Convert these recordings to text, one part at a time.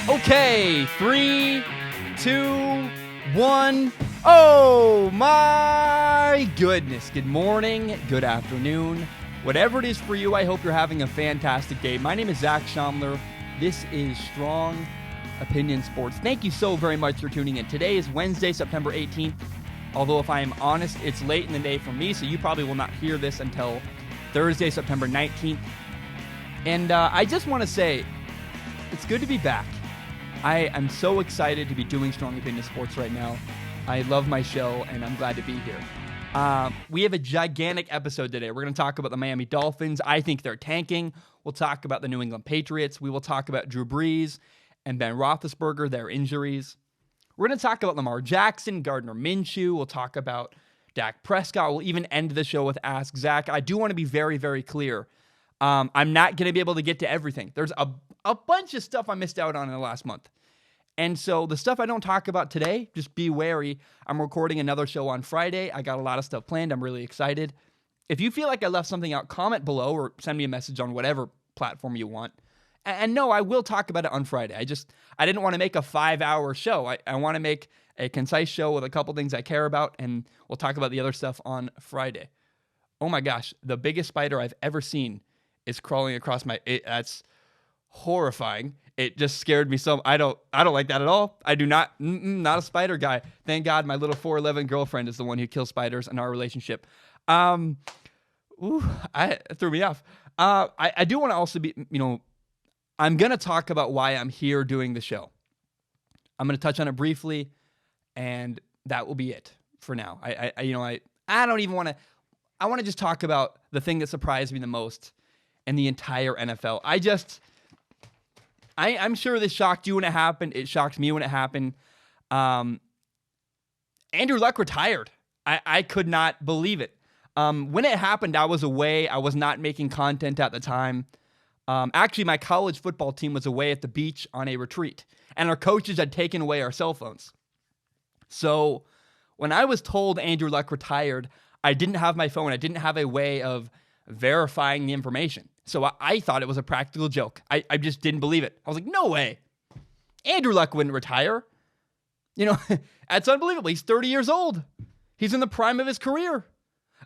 Okay, 3, 2, 1. Oh my goodness. Good morning, good afternoon. Whatever it is for you, I hope you're having a fantastic day. My name is Zach Schomler. This is Strong Opinion Sports. Thank you so very much for tuning in. Today is Wednesday, September 18th. Although if I am honest, it's late in the day for me, so you probably will not hear this until Thursday, September 19th. And I just want to say, it's good to be back. I am so excited to be doing Strong Opinion Sports right now. I love my show, and I'm glad to be here. We have a gigantic episode today. We're going to talk about the Miami Dolphins. I think they're tanking. We'll talk about the New England Patriots. We will talk about Drew Brees and Ben Roethlisberger, their injuries. We're going to talk about Lamar Jackson, Gardner Minshew. We'll talk about Dak Prescott. We'll even end the show with Ask Zach. I do want to be very, very clear. I'm not going to be able to get to everything. There's a bunch of stuff I missed out on in the last month. And so the stuff I don't talk about today, just be wary. I'm recording another show on Friday. I got a lot of stuff planned. I'm really excited. If you feel like I left something out, comment below or send me a message on whatever platform you want. And no, I will talk about it on Friday. I didn't want to make a 5-hour show. I want to make a concise show with a couple things I care about, and we'll talk about the other stuff on Friday. Oh my gosh, the biggest spider I've ever seen is crawling across that's horrifying. It just scared me so. I don't like that at all. I do not a spider guy. Thank God my little 4'11" girlfriend is the one who kills spiders in our relationship. It threw me off. I do want to also be, I'm going to talk about why I'm here doing the show. I'm going to touch on it briefly, and that will be it for now. I don't even want to. I want to just talk about the thing that surprised me the most in the entire NFL. I'm sure this shocked you when it happened. It shocked me when it happened. Andrew Luck retired. I could not believe it. When it happened, I was away. I was not making content at the time. Actually, my college football team was away at the beach on a retreat, and our coaches had taken away our cell phones. So when I was told Andrew Luck retired, I didn't have my phone. I didn't have a way of verifying the information. So I thought it was a practical joke. I just didn't believe it. I was like, no way. Andrew Luck wouldn't retire. That's unbelievable. He's 30 years old. He's in the prime of his career.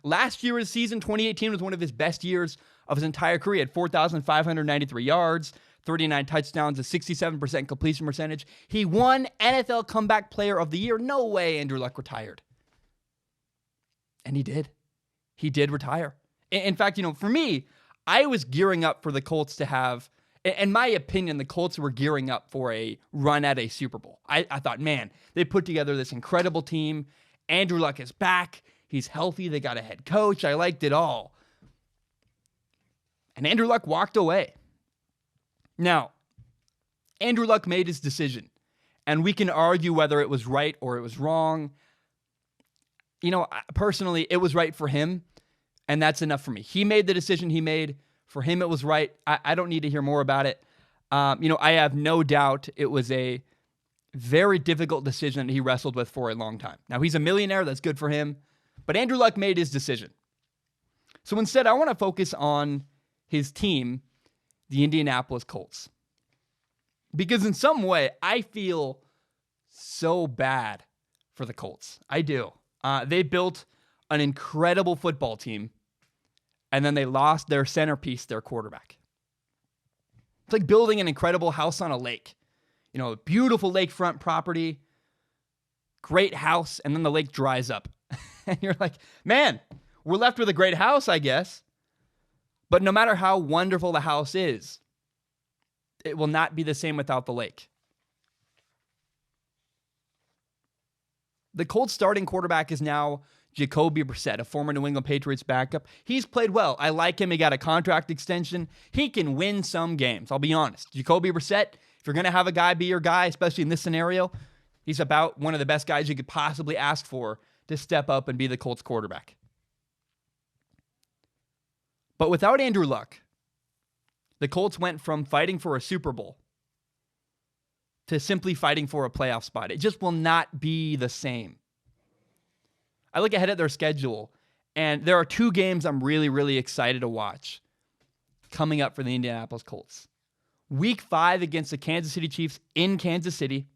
Last year's season, 2018, was one of his best years of his entire career. He had 4,593 yards, 39 touchdowns, a 67% completion percentage. He won NFL Comeback Player of the Year. No way Andrew Luck retired. And he did. He did retire. In fact, for me, I was gearing up for the Colts to have, in my opinion, the Colts were gearing up for a run at a Super Bowl. I thought, man, they put together this incredible team. Andrew Luck is back. He's healthy. They got a head coach. I liked it all. And Andrew Luck walked away. Now, Andrew Luck made his decision, and we can argue whether it was right or it was wrong. Personally, it was right for him. And that's enough for me. He made the decision he made. For him, it was right. I don't need to hear more about it. I have no doubt it was a very difficult decision that he wrestled with for a long time. Now, he's a millionaire. That's good for him. But Andrew Luck made his decision. So instead, I want to focus on his team, the Indianapolis Colts. Because in some way, I feel so bad for the Colts. I do. They built an incredible football team, and then they lost their centerpiece, their quarterback. It's like building an incredible house on a lake. A beautiful lakefront property, great house, and then the lake dries up. And you're like, man, we're left with a great house, I guess. But no matter how wonderful the house is, it will not be the same without the lake. The Colts starting quarterback is now Jacoby Brissett, a former New England Patriots backup. He's played well. I like him. He got a contract extension. He can win some games. I'll be honest. Jacoby Brissett, if you're going to have a guy be your guy, especially in this scenario, he's about one of the best guys you could possibly ask for to step up and be the Colts quarterback. But without Andrew Luck, the Colts went from fighting for a Super Bowl to simply fighting for a playoff spot. It just will not be the same. I look ahead at their schedule, and there are 2 games I'm really, really excited to watch coming up for the Indianapolis Colts. Week 5 against the Kansas City Chiefs in Kansas City.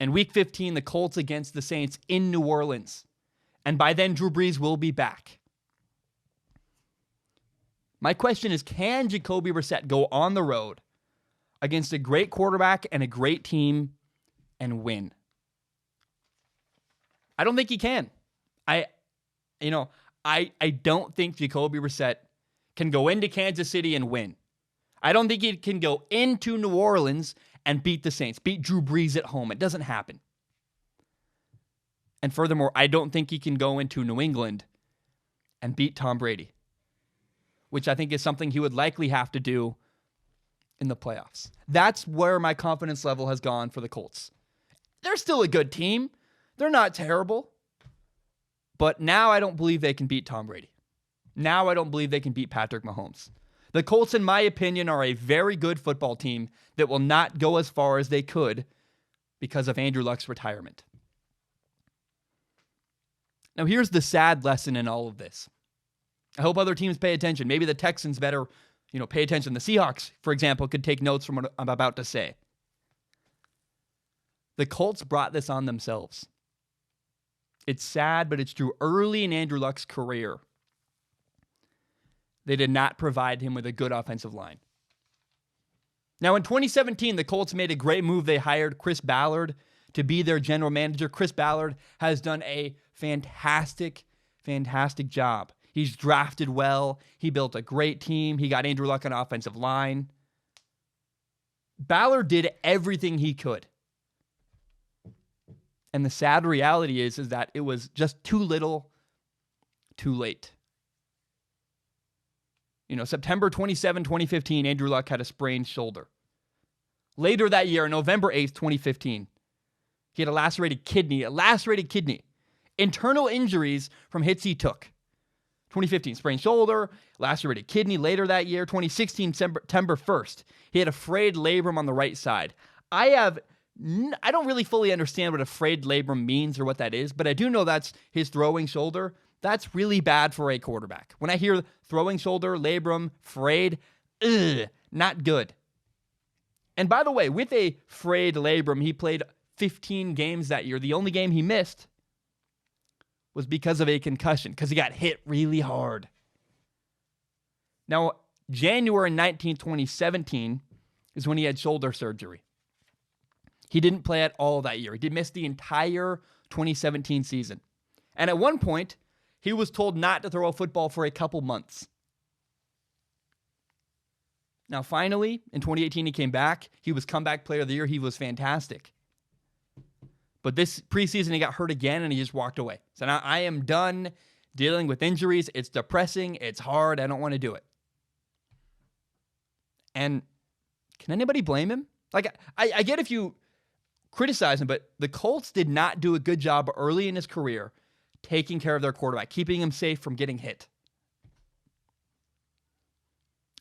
And Week 15, the Colts against the Saints in New Orleans. And by then, Drew Brees will be back. My question is, can Jacoby Brissett go on the road against a great quarterback and a great team and win? I don't think he can. I don't think Jacoby Brissett can go into Kansas City and win. I don't think he can go into New Orleans and beat the Saints, beat Drew Brees at home. It doesn't happen. And furthermore, I don't think he can go into New England and beat Tom Brady, which I think is something he would likely have to do in the playoffs. That's where my confidence level has gone for the Colts. They're still a good team. They're not terrible. But now I don't believe they can beat Tom Brady. Now I don't believe they can beat Patrick Mahomes. The Colts, in my opinion, are a very good football team that will not go as far as they could because of Andrew Luck's retirement. Now, here's the sad lesson in all of this. I hope other teams pay attention. Maybe the Texans better, pay attention. The Seahawks, for example, could take notes from what I'm about to say. The Colts brought this on themselves. It's sad, but it's true. Early in Andrew Luck's career, they did not provide him with a good offensive line. Now, in 2017, the Colts made a great move. They hired Chris Ballard to be their general manager. Chris Ballard has done a fantastic job. He's drafted well. He built a great team. He got Andrew Luck on offensive line. Ballard did everything he could. And the sad reality is that it was just too little, too late. September 27, 2015, Andrew Luck had a sprained shoulder. Later that year, November 8th, 2015, he had a lacerated kidney. Internal injuries from hits he took. 2015, sprained shoulder, lacerated kidney. Later that year, 2016, September 1st, he had a frayed labrum on the right side. I don't really fully understand what a frayed labrum means or what that is, but I do know that's his throwing shoulder. That's really bad for a quarterback. When I hear throwing shoulder, labrum, frayed, not good. And by the way, with a frayed labrum, he played 15 games that year. The only game he missed was because of a concussion, because he got hit really hard. Now, January 19, 2017 is when he had shoulder surgery. He didn't play at all that year. He did miss the entire 2017 season. And at one point, he was told not to throw a football for a couple months. Now, finally, in 2018, he came back. He was comeback player of the year. He was fantastic. But this preseason, he got hurt again, and he just walked away. So now I am done dealing with injuries. It's depressing. It's hard. I don't want to do it. And can anybody blame him? I get if you criticize him, but the Colts did not do a good job early in his career taking care of their quarterback, keeping him safe from getting hit.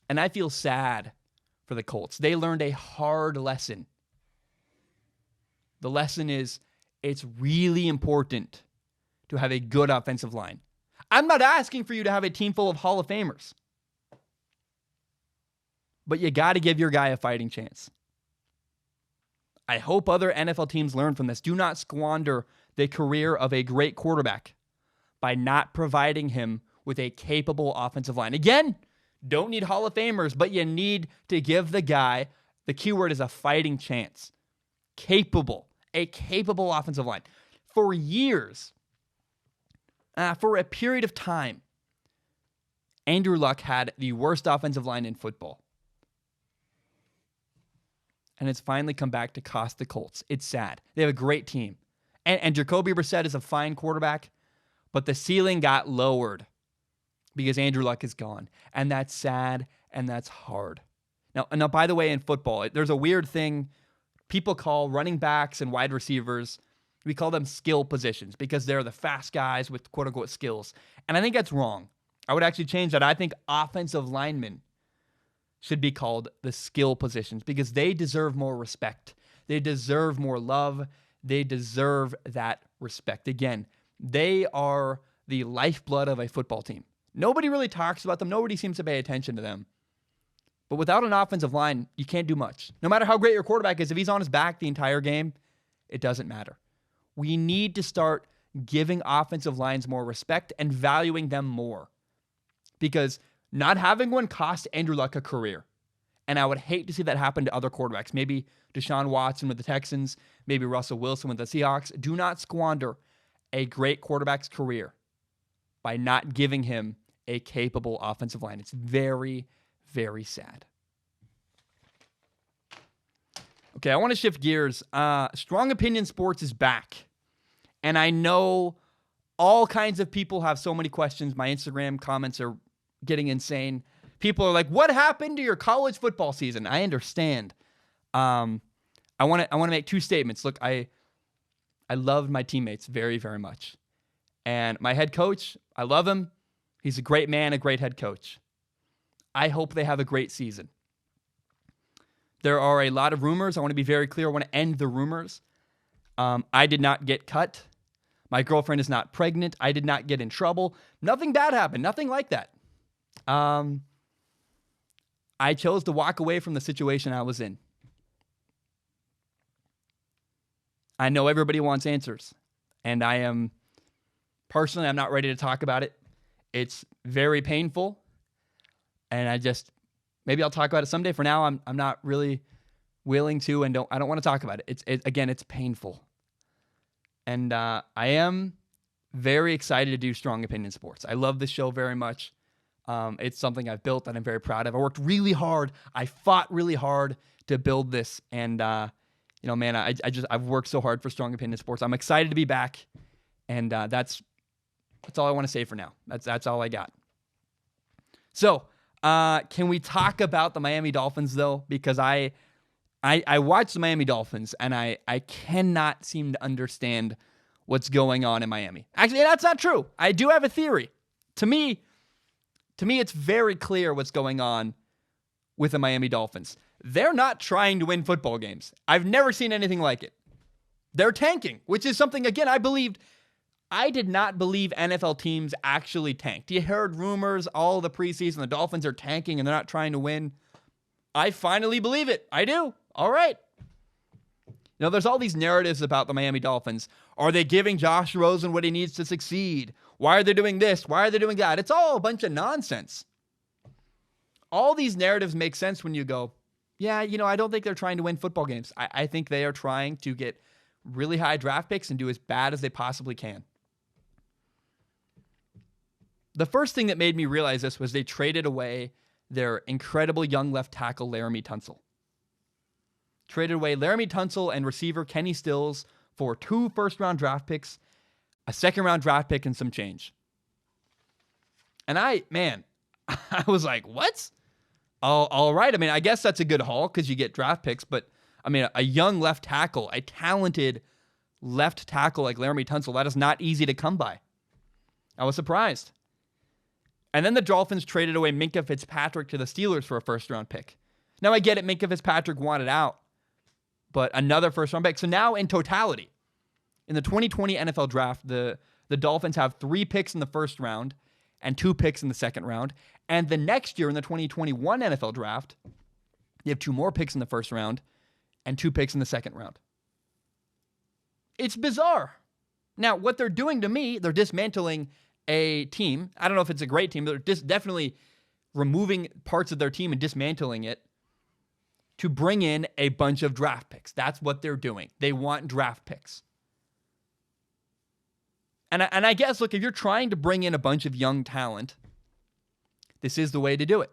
And I feel sad for the Colts. They learned a hard lesson. The lesson is it's really important to have a good offensive line. I'm not asking for you to have a team full of Hall of Famers, but you got to give your guy a fighting chance. I hope other NFL teams learn from this. Do not squander the career of a great quarterback by not providing him with a capable offensive line. Again, don't need Hall of Famers, but you need to give the guy, the keyword is a fighting chance. A capable offensive line. For years, for a period of time, Andrew Luck had the worst offensive line in football. And it's finally come back to cost the Colts. It's sad. They have a great team. And Jacoby Brissett is a fine quarterback, but the ceiling got lowered because Andrew Luck is gone. And that's sad, and that's hard. Now, by the way, in football, there's a weird thing people call running backs and wide receivers. We call them skill positions because they're the fast guys with quote-unquote skills. And I think that's wrong. I would actually change that. I think offensive linemen should be called the skill positions because they deserve more respect. They deserve more love. They deserve that respect. Again, they are the lifeblood of a football team. Nobody really talks about them. Nobody seems to pay attention to them. But without an offensive line, you can't do much. No matter how great your quarterback is, if he's on his back the entire game, it doesn't matter. We need to start giving offensive lines more respect and valuing them more. Because not having one cost Andrew Luck a career. And I would hate to see that happen to other quarterbacks. Maybe Deshaun Watson with the Texans, maybe Russell Wilson with the Seahawks. Do not squander a great quarterback's career by not giving him a capable offensive line. It's very, very sad. Okay, I want to shift gears. Strong Opinion Sports is back. And I know all kinds of people have so many questions. My Instagram comments are getting insane. People are like, what happened to your college football season? I understand. I want to make two statements. Look, I loved my teammates very, very much. And my head coach, I love him. He's a great man, a great head coach. I hope they have a great season. There are a lot of rumors. I want to be very clear. I want to end the rumors. I did not get cut. My girlfriend is not pregnant. I did not get in trouble. Nothing bad happened. Nothing like that. I chose to walk away from the situation I was in. I know everybody wants answers. And I'm not ready to talk about it. It's very painful. And maybe I'll talk about it someday. For now, I'm not really willing to, and I don't want to talk about it. It's painful. And I am very excited to do Strong Opinion Sports. I love this show very much. It's something I've built that I'm very proud of. I worked really hard. I fought really hard to build this. And, I've worked so hard for Strong Opinion Sports. I'm excited to be back. And that's all I want to say for now. That's all I got. So, can we talk about the Miami Dolphins, though? Because I watch the Miami Dolphins, and I cannot seem to understand what's going on in Miami. Actually, that's not true. I do have a theory. To me, it's very clear what's going on with the Miami Dolphins. They're not trying to win football games. I've never seen anything like it. They're tanking, which is something, again, I did not believe NFL teams actually tanked. You heard rumors all the preseason, the Dolphins are tanking and they're not trying to win. I finally believe it. I do. All right. There's all these narratives about the Miami Dolphins. Are they giving Josh Rosen what he needs to succeed? Why are they doing this? Why are they doing that? It's all a bunch of nonsense. All these narratives make sense when you go, yeah, I don't think they're trying to win football games. I think they are trying to get really high draft picks and do as bad as they possibly can. The first thing that made me realize this was they traded away their incredible young left tackle, Laramie Tunsil. Traded away Laramie Tunsil and receiver Kenny Stills for 2 first-round draft picks, a second-round draft pick, and some change. And I was like, what? All right. I guess that's a good haul because you get draft picks, but a young left tackle, a talented left tackle like Laramie Tunsil, that is not easy to come by. I was surprised. And then the Dolphins traded away Minkah Fitzpatrick to the Steelers for a first-round pick. Now, I get it. Minkah Fitzpatrick wanted out, but another first-round pick. So now, in totality, in the 2020 NFL Draft, the Dolphins have 3 picks in the first round and 2 picks in the second round. And the next year, in the 2021 NFL Draft, you have 2 more picks in the first round and 2 picks in the second round. It's bizarre. Now, what they're doing to me, they're dismantling a team. I don't know if it's a great team, but they're definitely removing parts of their team and dismantling it to bring in a bunch of draft picks. That's what they're doing. They want draft picks. And I guess, look, if you're trying to bring in a bunch of young talent, this is the way to do it.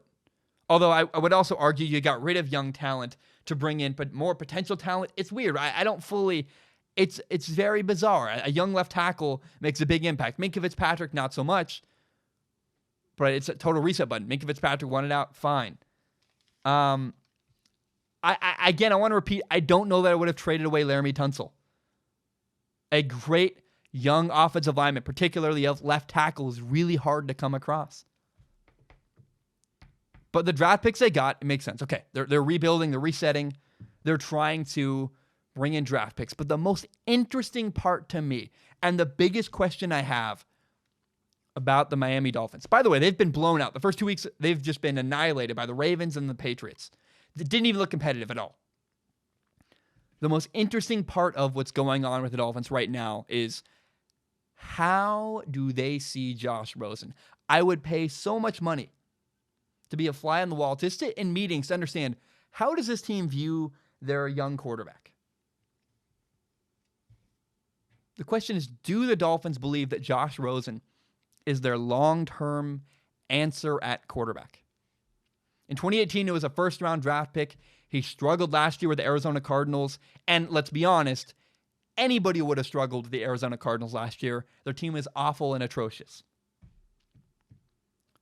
Although I would also argue you got rid of young talent to bring in but more potential talent. It's weird. I don't fully... It's very bizarre. A young left tackle makes a big impact. Minkah Fitzpatrick, not so much. But it's a total reset button. Minkah Fitzpatrick wanted out. Fine. I want to repeat, I don't know that I would have traded away Laramie Tunsil. A great young offensive lineman, particularly a left tackle, is really hard to come across. But the draft picks they got, it makes sense. Okay, they're rebuilding, they're resetting. They're trying to bring in draft picks. But the most interesting part to me, and the biggest question I have about the Miami Dolphins. By the way, they've been blown out. The first 2 weeks, they've just been annihilated by the Ravens and the Patriots. They didn't even look competitive at all. The most interesting part of what's going on with the Dolphins right now is how do they see Josh Rosen? I would pay so much money to be a fly on the wall, to sit in meetings to understand, how does this team view their young quarterback? The question is, do the Dolphins believe that Josh Rosen is their long-term answer at quarterback? In 2018, it was a first-round draft pick. He struggled last year with the Arizona Cardinals. And let's be honest, anybody would have struggled with the Arizona Cardinals last year. Their team is awful and atrocious.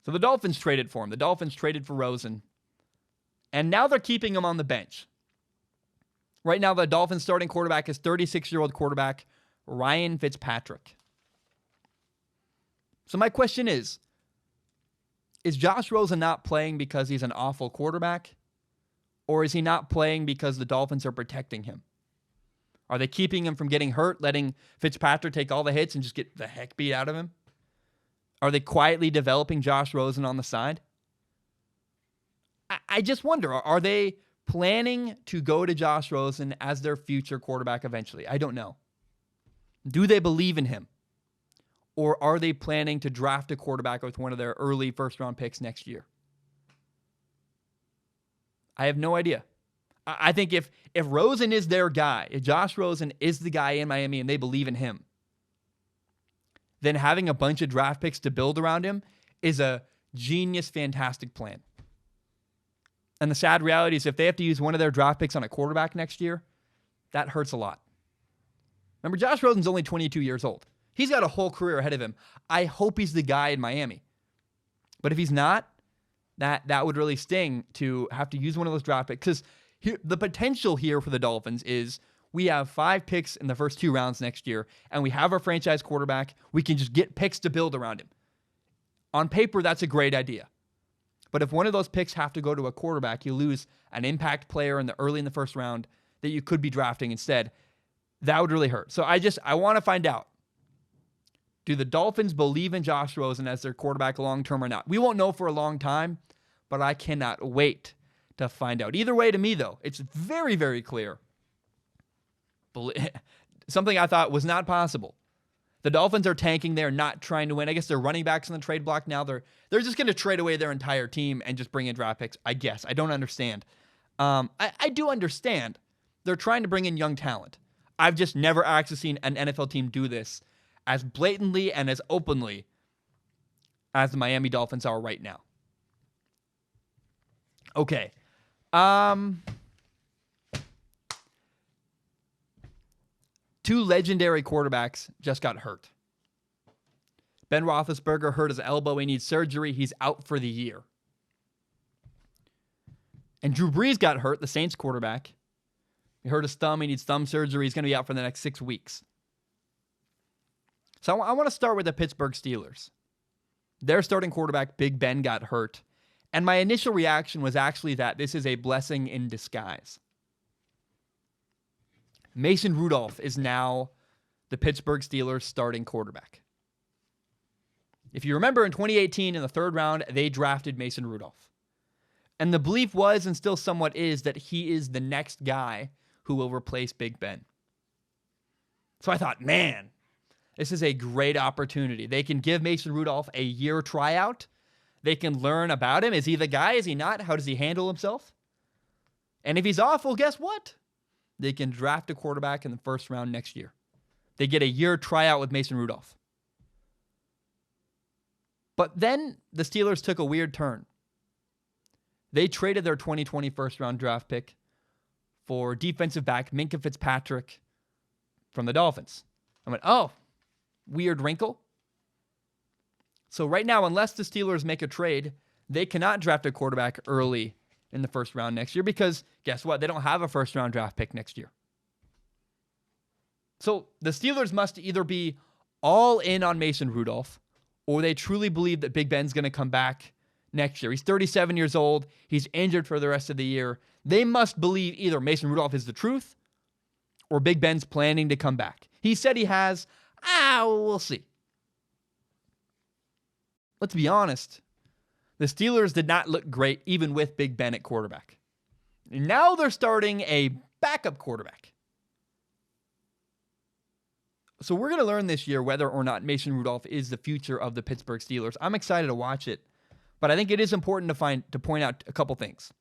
So the Dolphins traded for him. The Dolphins traded for Rosen. And now they're keeping him on the bench. Right now, the Dolphins starting quarterback is 36-year-old quarterback Ryan Fitzpatrick. So my question is Josh Rosen not playing because he's an awful quarterback? Or is he not playing because the Dolphins are protecting him? Are they keeping him from getting hurt, letting Fitzpatrick take all the hits and just get the heck beat out of him? Are they quietly developing Josh Rosen on the side? I just wonder, are they planning to go to Josh Rosen as their future quarterback eventually? I don't know. Do they believe in him? Or are they planning to draft a quarterback with one of their early first-round picks next year? I have no idea. I think if Rosen is their guy, if Josh Rosen is the guy in Miami and they believe in him, then having a bunch of draft picks to build around him is a genius, fantastic plan. And the sad reality is if they have to use one of their draft picks on a quarterback next year, that hurts a lot. Remember, Josh Rosen's only 22 years old. He's got a whole career ahead of him. I hope he's the guy in Miami. But if he's not, that would really sting to have to use one of those draft picks. Because the potential here for the Dolphins is we have 5 picks in the first 2 rounds next year, and we have our franchise quarterback. We can just get picks to build around him. On paper, that's a great idea. But if one of those picks have to go to a quarterback, you lose an impact player early in the first round that you could be drafting instead. That would really hurt. So I want to find out. Do the Dolphins believe in Josh Rosen as their quarterback long-term or not? We won't know for a long time, but I cannot wait to find out. Either way, to me, though, it's very, very clear. Something I thought was not possible. The Dolphins are tanking. They're not trying to win. I guess they're running backs on the trade block now. They're just going to trade away their entire team and just bring in draft picks, I guess. I don't understand. I do understand. They're trying to bring in young talent. I've just never actually seen an NFL team do this as blatantly and as openly as the Miami Dolphins are right now. Okay. 2 legendary quarterbacks just got hurt. Ben Roethlisberger hurt his elbow. He needs surgery. He's out for the year. And Drew Brees got hurt, the Saints quarterback. He hurt his thumb. He needs thumb surgery. He's going to be out for the next 6 weeks. So I want to start with the Pittsburgh Steelers. Their starting quarterback, Big Ben, got hurt. And my initial reaction was actually that this is a blessing in disguise. Mason Rudolph is now the Pittsburgh Steelers starting quarterback. If you remember, in 2018, in the 3rd round, they drafted Mason Rudolph. And the belief was, and still somewhat is, that he is the next guy who will replace Big Ben. So I thought, man, this is a great opportunity. They can give Mason Rudolph a year tryout. They can learn about him. Is he the guy? Is he not? How does he handle himself? And if he's awful, guess what? They can draft a quarterback in the 1st round next year. They get a year tryout with Mason Rudolph. But then the Steelers took a weird turn. They traded their 2020 first-round draft pick for defensive back Minkah Fitzpatrick from the Dolphins. I went, oh, weird wrinkle. So right now, unless the Steelers make a trade, they cannot draft a quarterback early in the 1st round next year because, guess what? They don't have a 1st-round draft pick next year. So the Steelers must either be all in on Mason Rudolph or they truly believe that Big Ben's going to come back next year. He's 37 years old. He's injured for the rest of the year. They must believe either Mason Rudolph is the truth or Big Ben's planning to come back. He said he has. We'll see. let's be honest, the Steelers did not look great even with Big Ben at quarterback. Now they're starting a backup quarterback. So we're going to learn this year whether or not Mason Rudolph is the future of the Pittsburgh Steelers. I'm excited to watch it, but I think it is important to point out a couple things.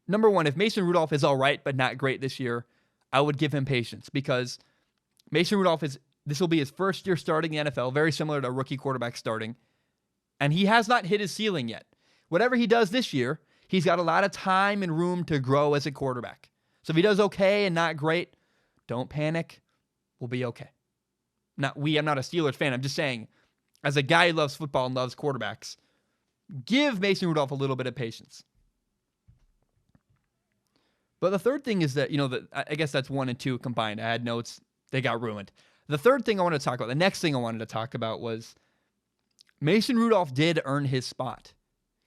Number one, if Mason Rudolph is all right but not great this year, I would give him patience because Mason Rudolph this will be his first year starting the NFL, very similar to a rookie quarterback starting, and he has not hit his ceiling yet. Whatever he does this year, he's got a lot of time and room to grow as a quarterback. So if he does okay and not great, don't panic. We'll be okay. I'm not a Steelers fan. I'm just saying, as a guy who loves football and loves quarterbacks, give Mason Rudolph a little bit of patience. But the third thing is that, I guess that's 1 and 2 combined. I had notes. They got ruined. The third thing I wanted to talk about, the next thing I wanted to talk about was Mason Rudolph did earn his spot.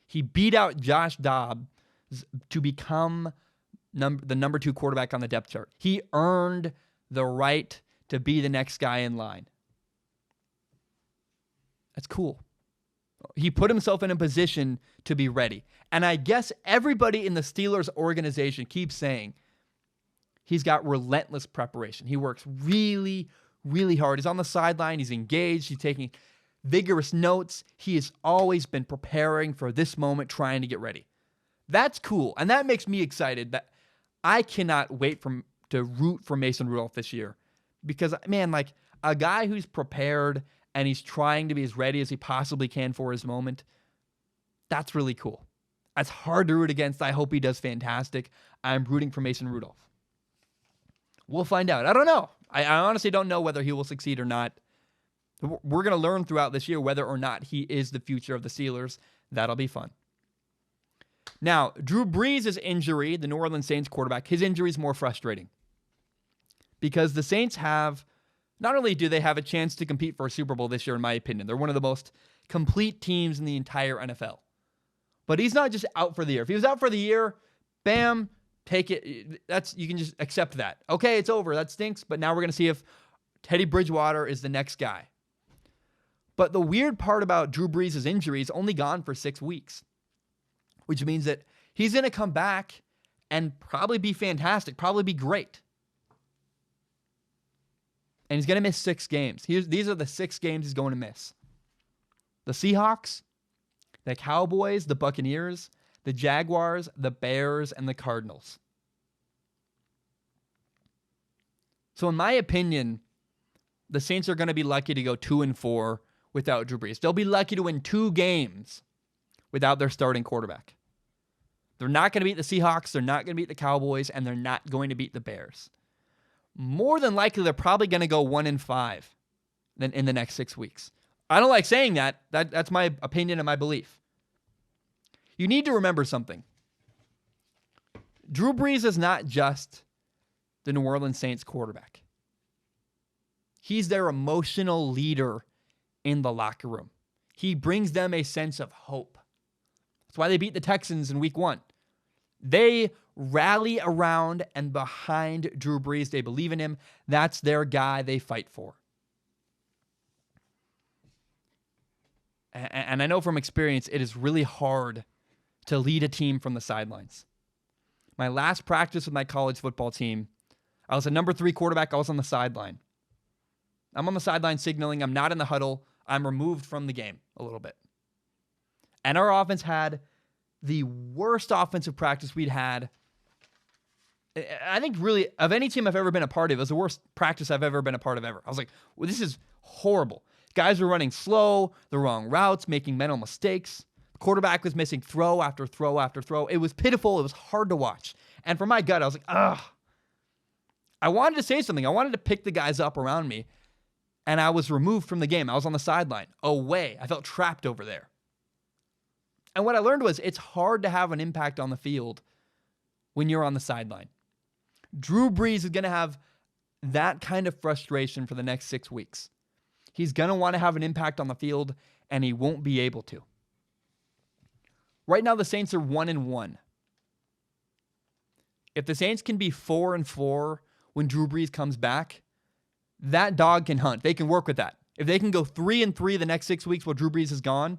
He beat out Josh Dobbs to become the number 2 quarterback on the depth chart. He earned the right to be the next guy in line. That's cool. He put himself in a position to be ready. And I guess everybody in the Steelers organization keeps saying he's got relentless preparation. He works really, really hard. He's on the sideline. He's engaged. He's taking vigorous notes. He has always been preparing for this moment, trying to get ready. That's cool. And that makes me excited that I cannot wait to root for Mason Rudolph this year. Because, man, like a guy who's prepared and he's trying to be as ready as he possibly can for his moment, that's really cool. That's hard to root against. I hope he does fantastic. I'm rooting for Mason Rudolph. We'll find out. I don't know. I honestly don't know whether he will succeed or not. We're going to learn throughout this year whether or not he is the future of the Steelers. That'll be fun. Now, Drew Brees' injury, the New Orleans Saints quarterback, his injury is more frustrating. Because the Saints not only do they have a chance to compete for a Super Bowl this year, in my opinion, they're one of the most complete teams in the entire NFL. But he's not just out for the year. If he was out for the year, bam, take it. You can just accept that. Okay, it's over. That stinks. But now we're going to see if Teddy Bridgewater is the next guy. But the weird part about Drew Brees' injury is only gone for 6 weeks, which means that he's going to come back and probably be fantastic, probably be great. And he's going to miss 6 games. These are the 6 games he's going to miss. The Seahawks, the Cowboys, the Buccaneers, the Jaguars, the Bears, and the Cardinals. So in my opinion, the Saints are going to be lucky to go 2-4 without Drew Brees. They'll be lucky to win 2 games without their starting quarterback. They're not going to beat the Seahawks, they're not going to beat the Cowboys, and they're not going to beat the Bears. More than likely, they're probably going to go 1-5 in the next 6 weeks. I don't like saying that. That's my opinion and my belief. You need to remember something. Drew Brees is not just the New Orleans Saints quarterback. He's their emotional leader in the locker room. He brings them a sense of hope. That's why they beat the Texans in week 1. They rally around and behind Drew Brees. They believe in him. That's their guy they fight for. And I know from experience, it is really hard to lead a team from the sidelines. My last practice with my college football team, I was a number 3 quarterback. I was on the sideline. I'm on the sideline signaling. I'm not in the huddle. I'm removed from the game a little bit. And our offense had the worst offensive practice we'd had. I think really, of any team I've ever been a part of, it was the worst practice I've ever been a part of ever. I was like, well, this is horrible. Guys were running slow, the wrong routes, making mental mistakes. The quarterback was missing throw after throw after throw. It was pitiful. It was hard to watch. And for my gut, I was like, ugh. I wanted to say something. I wanted to pick the guys up around me. And I was removed from the game. I was on the sideline, away. I felt trapped over there. And what I learned was it's hard to have an impact on the field when you're on the sideline. Drew Brees is going to have that kind of frustration for the next 6 weeks. He's going to want to have an impact on the field, and he won't be able to. Right now, the Saints are 1-1. If the Saints can be 4-4 when Drew Brees comes back, that dog can hunt. They can work with that. If they can go 3-3 the next 6 weeks while Drew Brees is gone,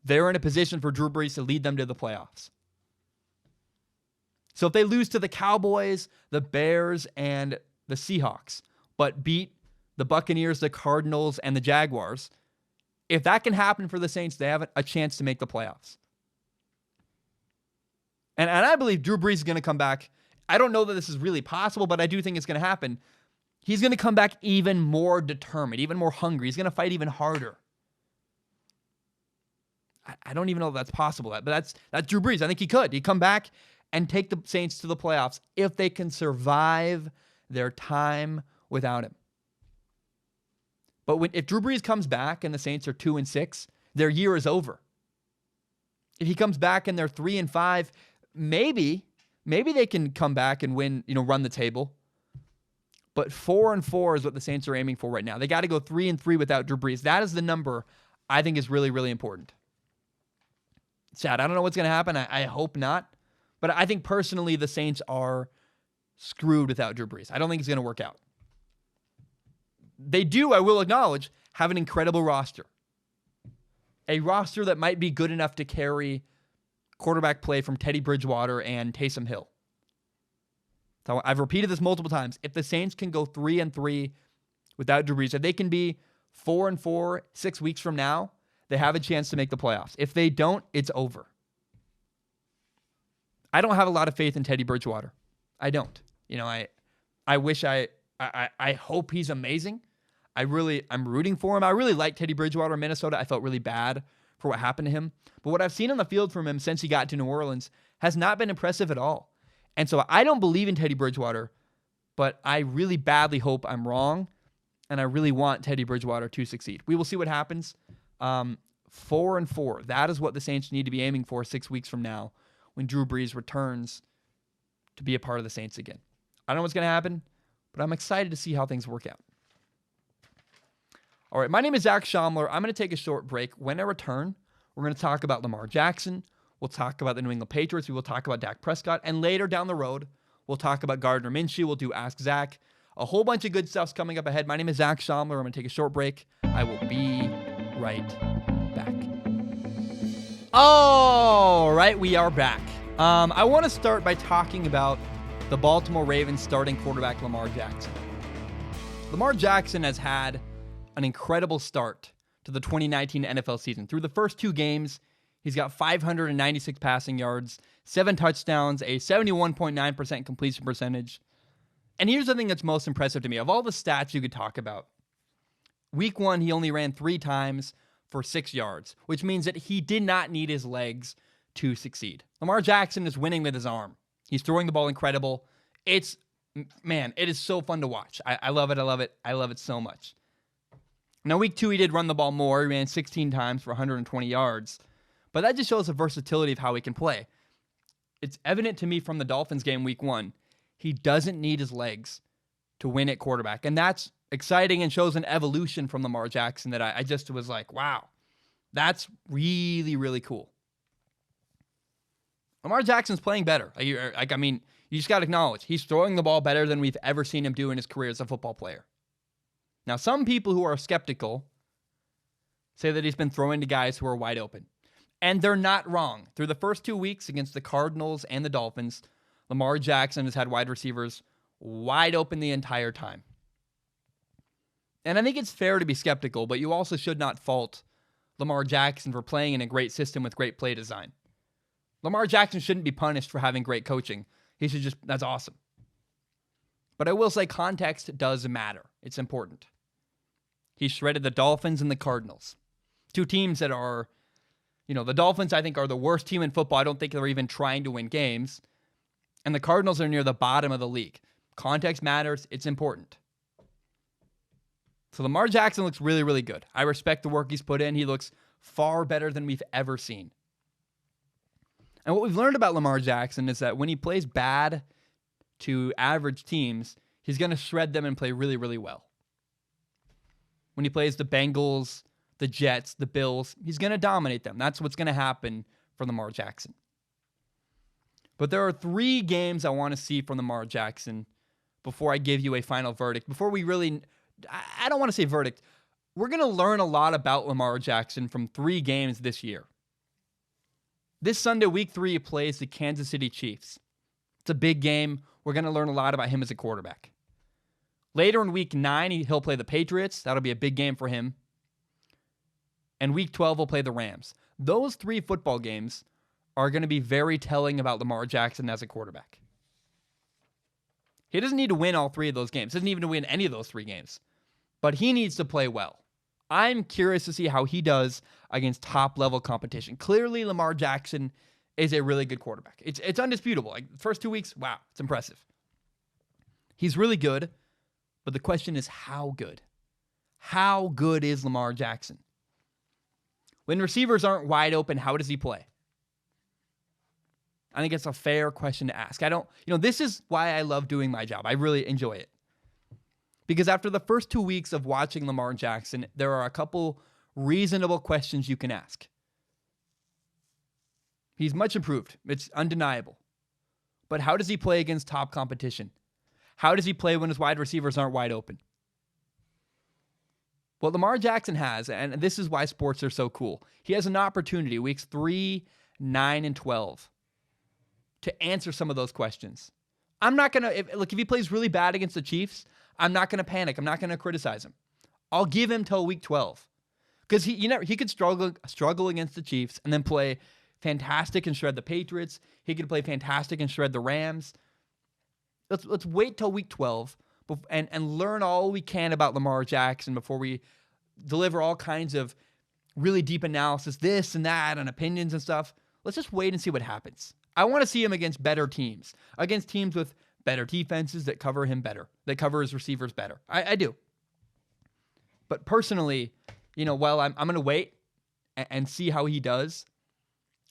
they're in a position for Drew Brees to lead them to the playoffs. So if they lose to the Cowboys, the Bears, and the Seahawks, but beat the Buccaneers, the Cardinals, and the Jaguars, if that can happen for the Saints, they have a chance to make the playoffs. And I believe Drew Brees is going to come back. I don't know that this is really possible, but I do think it's going to happen. He's going to come back even more determined, even more hungry. He's going to fight even harder. I don't even know if that's possible, but that's Drew Brees. I think he could. He'd come back and take the Saints to the playoffs if they can survive their time without him. But if Drew Brees comes back and the Saints are 2-6, their year is over. If he comes back and they're 3-5, maybe they can come back and win, run the table. But 4-4 is what the Saints are aiming for right now. They got to go 3-3 without Drew Brees. That is the number I think is really, really important. Sad. I don't know what's going to happen. I hope not. But I think personally the Saints are screwed without Drew Brees. I don't think it's going to work out. They do, I will acknowledge, have an incredible roster. A roster that might be good enough to carry quarterback play from Teddy Bridgewater and Taysom Hill. So I've repeated this multiple times. If the Saints can go 3-3 without Drew Brees, if they can be 4-4 6 weeks from now, they have a chance to make the playoffs. If they don't, it's over. I don't have a lot of faith in Teddy Bridgewater. I don't. I wish I hope he's amazing. I'm rooting for him. I really like Teddy Bridgewater in Minnesota. I felt really bad for what happened to him. But what I've seen on the field from him since he got to New Orleans has not been impressive at all. And so I don't believe in Teddy Bridgewater, but I really badly hope I'm wrong, and I really want Teddy Bridgewater to succeed. We will see what happens. 4-4. That is what the Saints need to be aiming for 6 weeks from now when Drew Brees returns to be a part of the Saints again. I don't know what's going to happen, but I'm excited to see how things work out. All right, my name is Zach Schaumler. I'm going to take a short break. When I return, we're going to talk about Lamar Jackson. We'll talk about the New England Patriots. We will talk about Dak Prescott. And later down the road, we'll talk about Gardner Minshew. We'll do Ask Zach. A whole bunch of good stuff's coming up ahead. My name is Zach Schaumler. I'm going to take a short break. I will be right back. All right, we are back. I want to start by talking about the Baltimore Ravens starting quarterback Lamar Jackson. Lamar Jackson has had an incredible start to the 2019 NFL season. Through the first 2 games, he's got 596 passing yards, 7 touchdowns, a 71.9% completion percentage. And here's the thing that's most impressive to me. Of all the stats you could talk about, week 1, he only ran 3 times for 6 yards, which means that he did not need his legs to succeed. Lamar Jackson is winning with his arm. He's throwing the ball incredible. It is so fun to watch. I love it. I love it. I love it so much. Now, week 2, he did run the ball more. He ran 16 times for 120 yards. But that just shows the versatility of how he can play. It's evident to me from the Dolphins game week 1, he doesn't need his legs to win at quarterback. And that's exciting and shows an evolution from Lamar Jackson that I just was like, wow, that's really, really cool. Lamar Jackson's playing better. You just got to acknowledge, he's throwing the ball better than we've ever seen him do in his career as a football player. Now, some people who are skeptical say that he's been throwing to guys who are wide open. And they're not wrong. Through the first 2 weeks against the Cardinals and the Dolphins, Lamar Jackson has had wide receivers wide open the entire time. And I think it's fair to be skeptical, but you also should not fault Lamar Jackson for playing in a great system with great play design. Lamar Jackson shouldn't be punished for having great coaching. That's awesome. But I will say context does matter. It's important. He shredded the Dolphins and the Cardinals. 2 teams that are, the Dolphins I think are the worst team in football. I don't think they're even trying to win games. And the Cardinals are near the bottom of the league. Context matters. It's important. So Lamar Jackson looks really, really good. I respect the work he's put in. He looks far better than we've ever seen. And what we've learned about Lamar Jackson is that when he plays bad to average teams, he's going to shred them and play really, really well. When he plays the Bengals, the Jets, the Bills, he's going to dominate them. That's what's going to happen for Lamar Jackson. But there are 3 games I want to see from Lamar Jackson before I give you a final verdict, before we really I don't want to say verdict. We're going to learn a lot about Lamar Jackson from 3 games this year. This Sunday, week 3, he plays the Kansas City Chiefs. It's a big game. We're going to learn a lot about him as a quarterback. Later in week 9, he'll play the Patriots. That'll be a big game for him. And week 12, he'll play the Rams. Those 3 football games are going to be very telling about Lamar Jackson as a quarterback. He doesn't need to win all 3 of those games. He doesn't even win any of those 3 games. But he needs to play well. I'm curious to see how he does against top-level competition. Clearly, Lamar Jackson is a really good quarterback. It's undisputable. Like, the first 2 weeks, wow, it's impressive. He's really good, but the question is how good? How good is Lamar Jackson? When receivers aren't wide open, how does he play? I think it's a fair question to ask. This is why I love doing my job. I really enjoy it. Because after the first 2 weeks of watching Lamar Jackson, there are a couple reasonable questions you can ask. He's much improved. It's undeniable. But how does he play against top competition? How does he play when his wide receivers aren't wide open? What Lamar Jackson has, and this is why sports are so cool, he has an opportunity, weeks 3, 9, and 12, to answer some of those questions. I'm not going to, if he plays really bad against the Chiefs, I'm not going to panic. I'm not going to criticize him. I'll give him till week 12. Because he could struggle against the Chiefs and then play fantastic and shred the Patriots. He could play fantastic and shred the Rams. Let's wait till week 12 and learn all we can about Lamar Jackson before we deliver all kinds of really deep analysis, this and that, and opinions and stuff. Let's just wait and see what happens. I want to see him against better teams, against teams with better defenses that cover him better, that cover his receivers better. I do. But personally, while I'm going to wait and see how he does,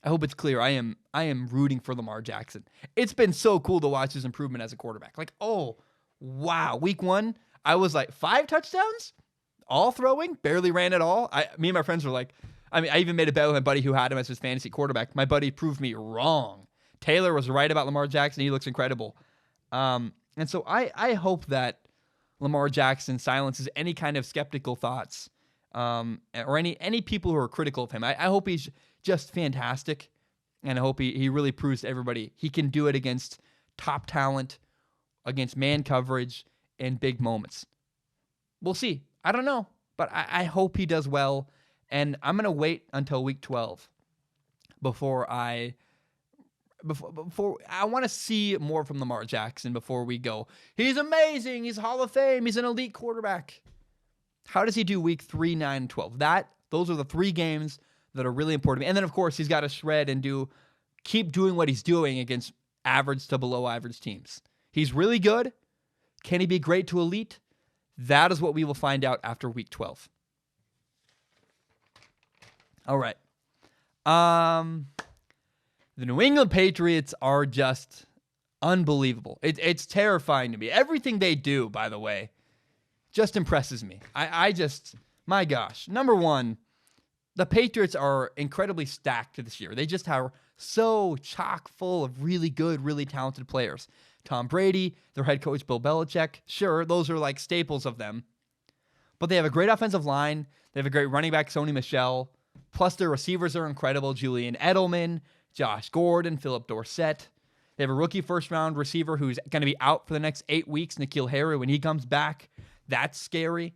I hope it's clear I am rooting for Lamar Jackson. It's been so cool to watch his improvement as a quarterback. Like, oh, wow. Week 1, I was like 5 touchdowns, all throwing, barely ran at all. Me and my friends were like, I even made a bet with my buddy who had him as his fantasy quarterback. My buddy proved me wrong. Taylor was right about Lamar Jackson. He looks incredible. And so I hope that Lamar Jackson silences any kind of skeptical thoughts or any people who are critical of him. I hope he's just fantastic, and I hope he really proves to everybody he can do it against top talent, against man coverage, in big moments. We'll see. I don't know, but I hope he does well, and I'm going to wait until week 12 before I want to see more from Lamar Jackson before we go, he's amazing, he's Hall of Fame, he's an elite quarterback. How does he do week 3, 9, and 12? Those are the 3 games that are really important to me. And then, of course, he's got to shred and keep doing what he's doing against average to below average teams. He's really good. Can he be great to elite? That is what we will find out after week 12. All right. The New England Patriots are just unbelievable. It's terrifying to me. Everything they do, by the way, just impresses me. My gosh. Number one, the Patriots are incredibly stacked this year. They just are so chock full of really good, really talented players. Tom Brady, their head coach Bill Belichick, sure, those are like staples of them. But they have a great offensive line. They have a great running back, Sony Michel. Plus, their receivers are incredible. Julian Edelman, Josh Gordon, Philip Dorsett. They have a rookie first-round receiver who's going to be out for the next 8 weeks, N'Keal Harry, when he comes back. That's scary.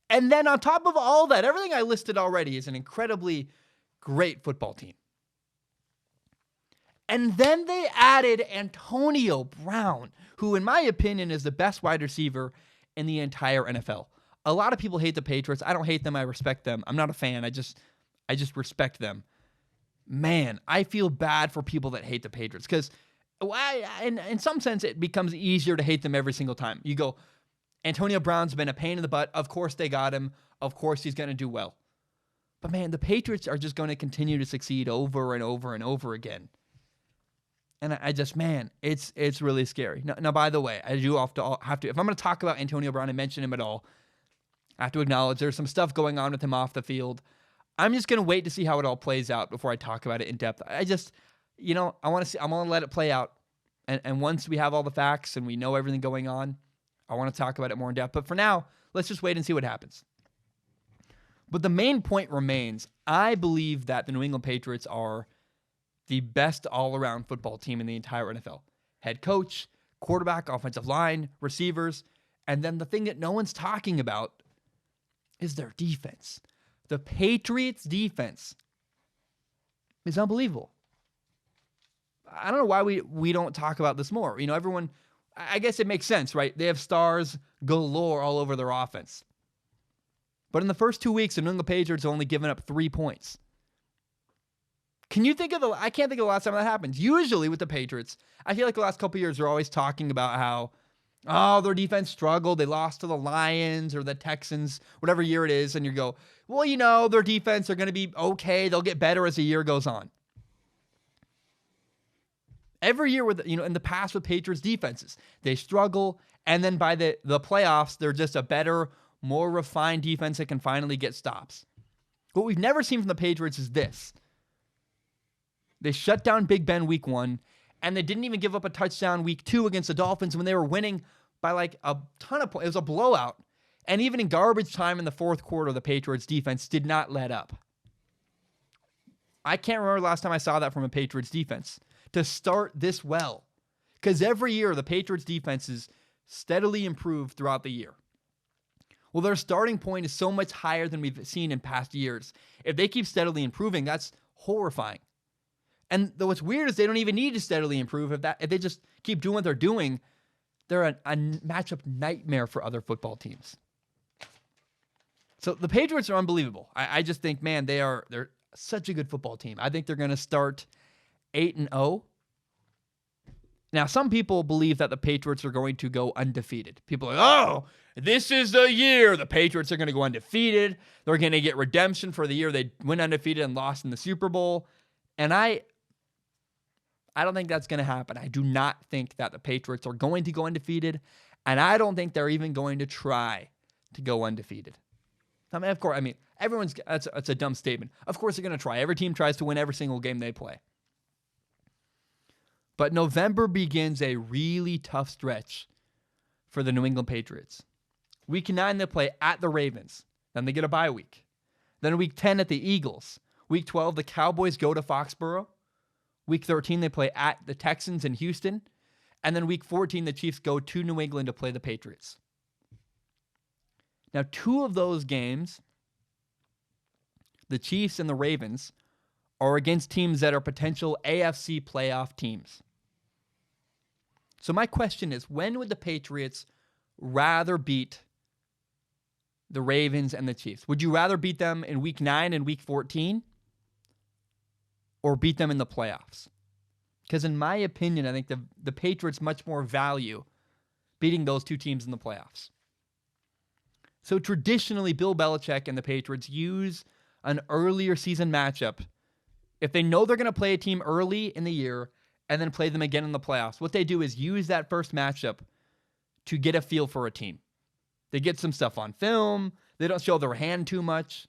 And then on top of all that, everything I listed already is an incredibly great football team. And then they added Antonio Brown, who in my opinion is the best wide receiver in the entire NFL. A lot of people hate the Patriots. I don't hate them. I respect them. I'm not a fan. I just respect them. Man, I feel bad for people that hate the Patriots because in some sense it becomes easier to hate them every single time. You go, Antonio Brown's been a pain in the butt. Of course they got him. Of course he's going to do well. But man, the Patriots are just going to continue to succeed over and over and over again. And it's really scary. Now, by the way, I do have to, if I'm going to talk about Antonio Brown and mention him at all, I have to acknowledge there's some stuff going on with him off the field. I'm just going to wait to see how it all plays out before I talk about it in depth. I want to see, I'm going to let it play out. And once we have all the facts and we know everything going on, I want to talk about it more in depth. But for now, let's just wait and see what happens. But the main point remains, I believe that the New England Patriots are the best all-around football team in the entire NFL. Head coach, quarterback, offensive line, receivers, and then the thing that no one's talking about is their defense. The Patriots' defense is unbelievable. I don't know why we don't talk about this more. Everyone, I guess it makes sense, right? They have stars galore all over their offense. But in the first 2 weeks, the New England Patriots have only given up 3 points. Can you think of I can't think of the last time that happens. Usually with the Patriots, I feel like the last couple of years they're always talking about how, their defense struggled. They lost to the Lions or the Texans, whatever year it is. And you go, well, their defense are going to be okay. They'll get better as the year goes on. Every year in the past with Patriots defenses, they struggle. And then by the playoffs, they're just a better, more refined defense that can finally get stops. What we've never seen from the Patriots is this. They shut down Big Ben week 1, and they didn't even give up a touchdown week 2 against the Dolphins when they were winning by like a ton of points. It was a blowout. And even in garbage time in the fourth quarter, the Patriots defense did not let up. I can't remember the last time I saw that from a Patriots defense to start this well. Because every year, the Patriots defenses steadily improve throughout the year. Well, their starting point is so much higher than we've seen in past years. If they keep steadily improving, that's horrifying. And what's weird is they don't even need to steadily improve. If they just keep doing what they're doing, they're a matchup nightmare for other football teams. So the Patriots are unbelievable. I just think, man, they're such a good football team. I think they're going to start 8-0. Now, some people believe that the Patriots are going to go undefeated. People are like, this is the year the Patriots are going to go undefeated. They're going to get redemption for the year they went undefeated and lost in the Super Bowl. And I don't think that's going to happen. I do not think that the Patriots are going to go undefeated, and I don't think they're even going to try to go undefeated. Of course, that's a dumb statement. Of course they're going to try. Every team tries to win every single game they play. But November begins a really tough stretch for the New England Patriots. Week 9, they play at the Ravens. Then they get a bye week. Then week 10 at the Eagles. Week 12, the Cowboys go to Foxborough. Week 13, they play at the Texans in Houston. And then week 14, the Chiefs go to New England to play the Patriots. Now, 2 of those games, the Chiefs and the Ravens, are against teams that are potential AFC playoff teams. So my question is, when would the Patriots rather beat the Ravens and the Chiefs? Would you rather beat them in week 9 and week 14? Or beat them in the playoffs? Because in my opinion, I think the Patriots much more value beating those 2 teams in the playoffs. So traditionally, Bill Belichick and the Patriots use an earlier season matchup. If they know they're going to play a team early in the year and then play them again in the playoffs, what they do is use that first matchup to get a feel for a team. They get some stuff on film. They don't show their hand too much.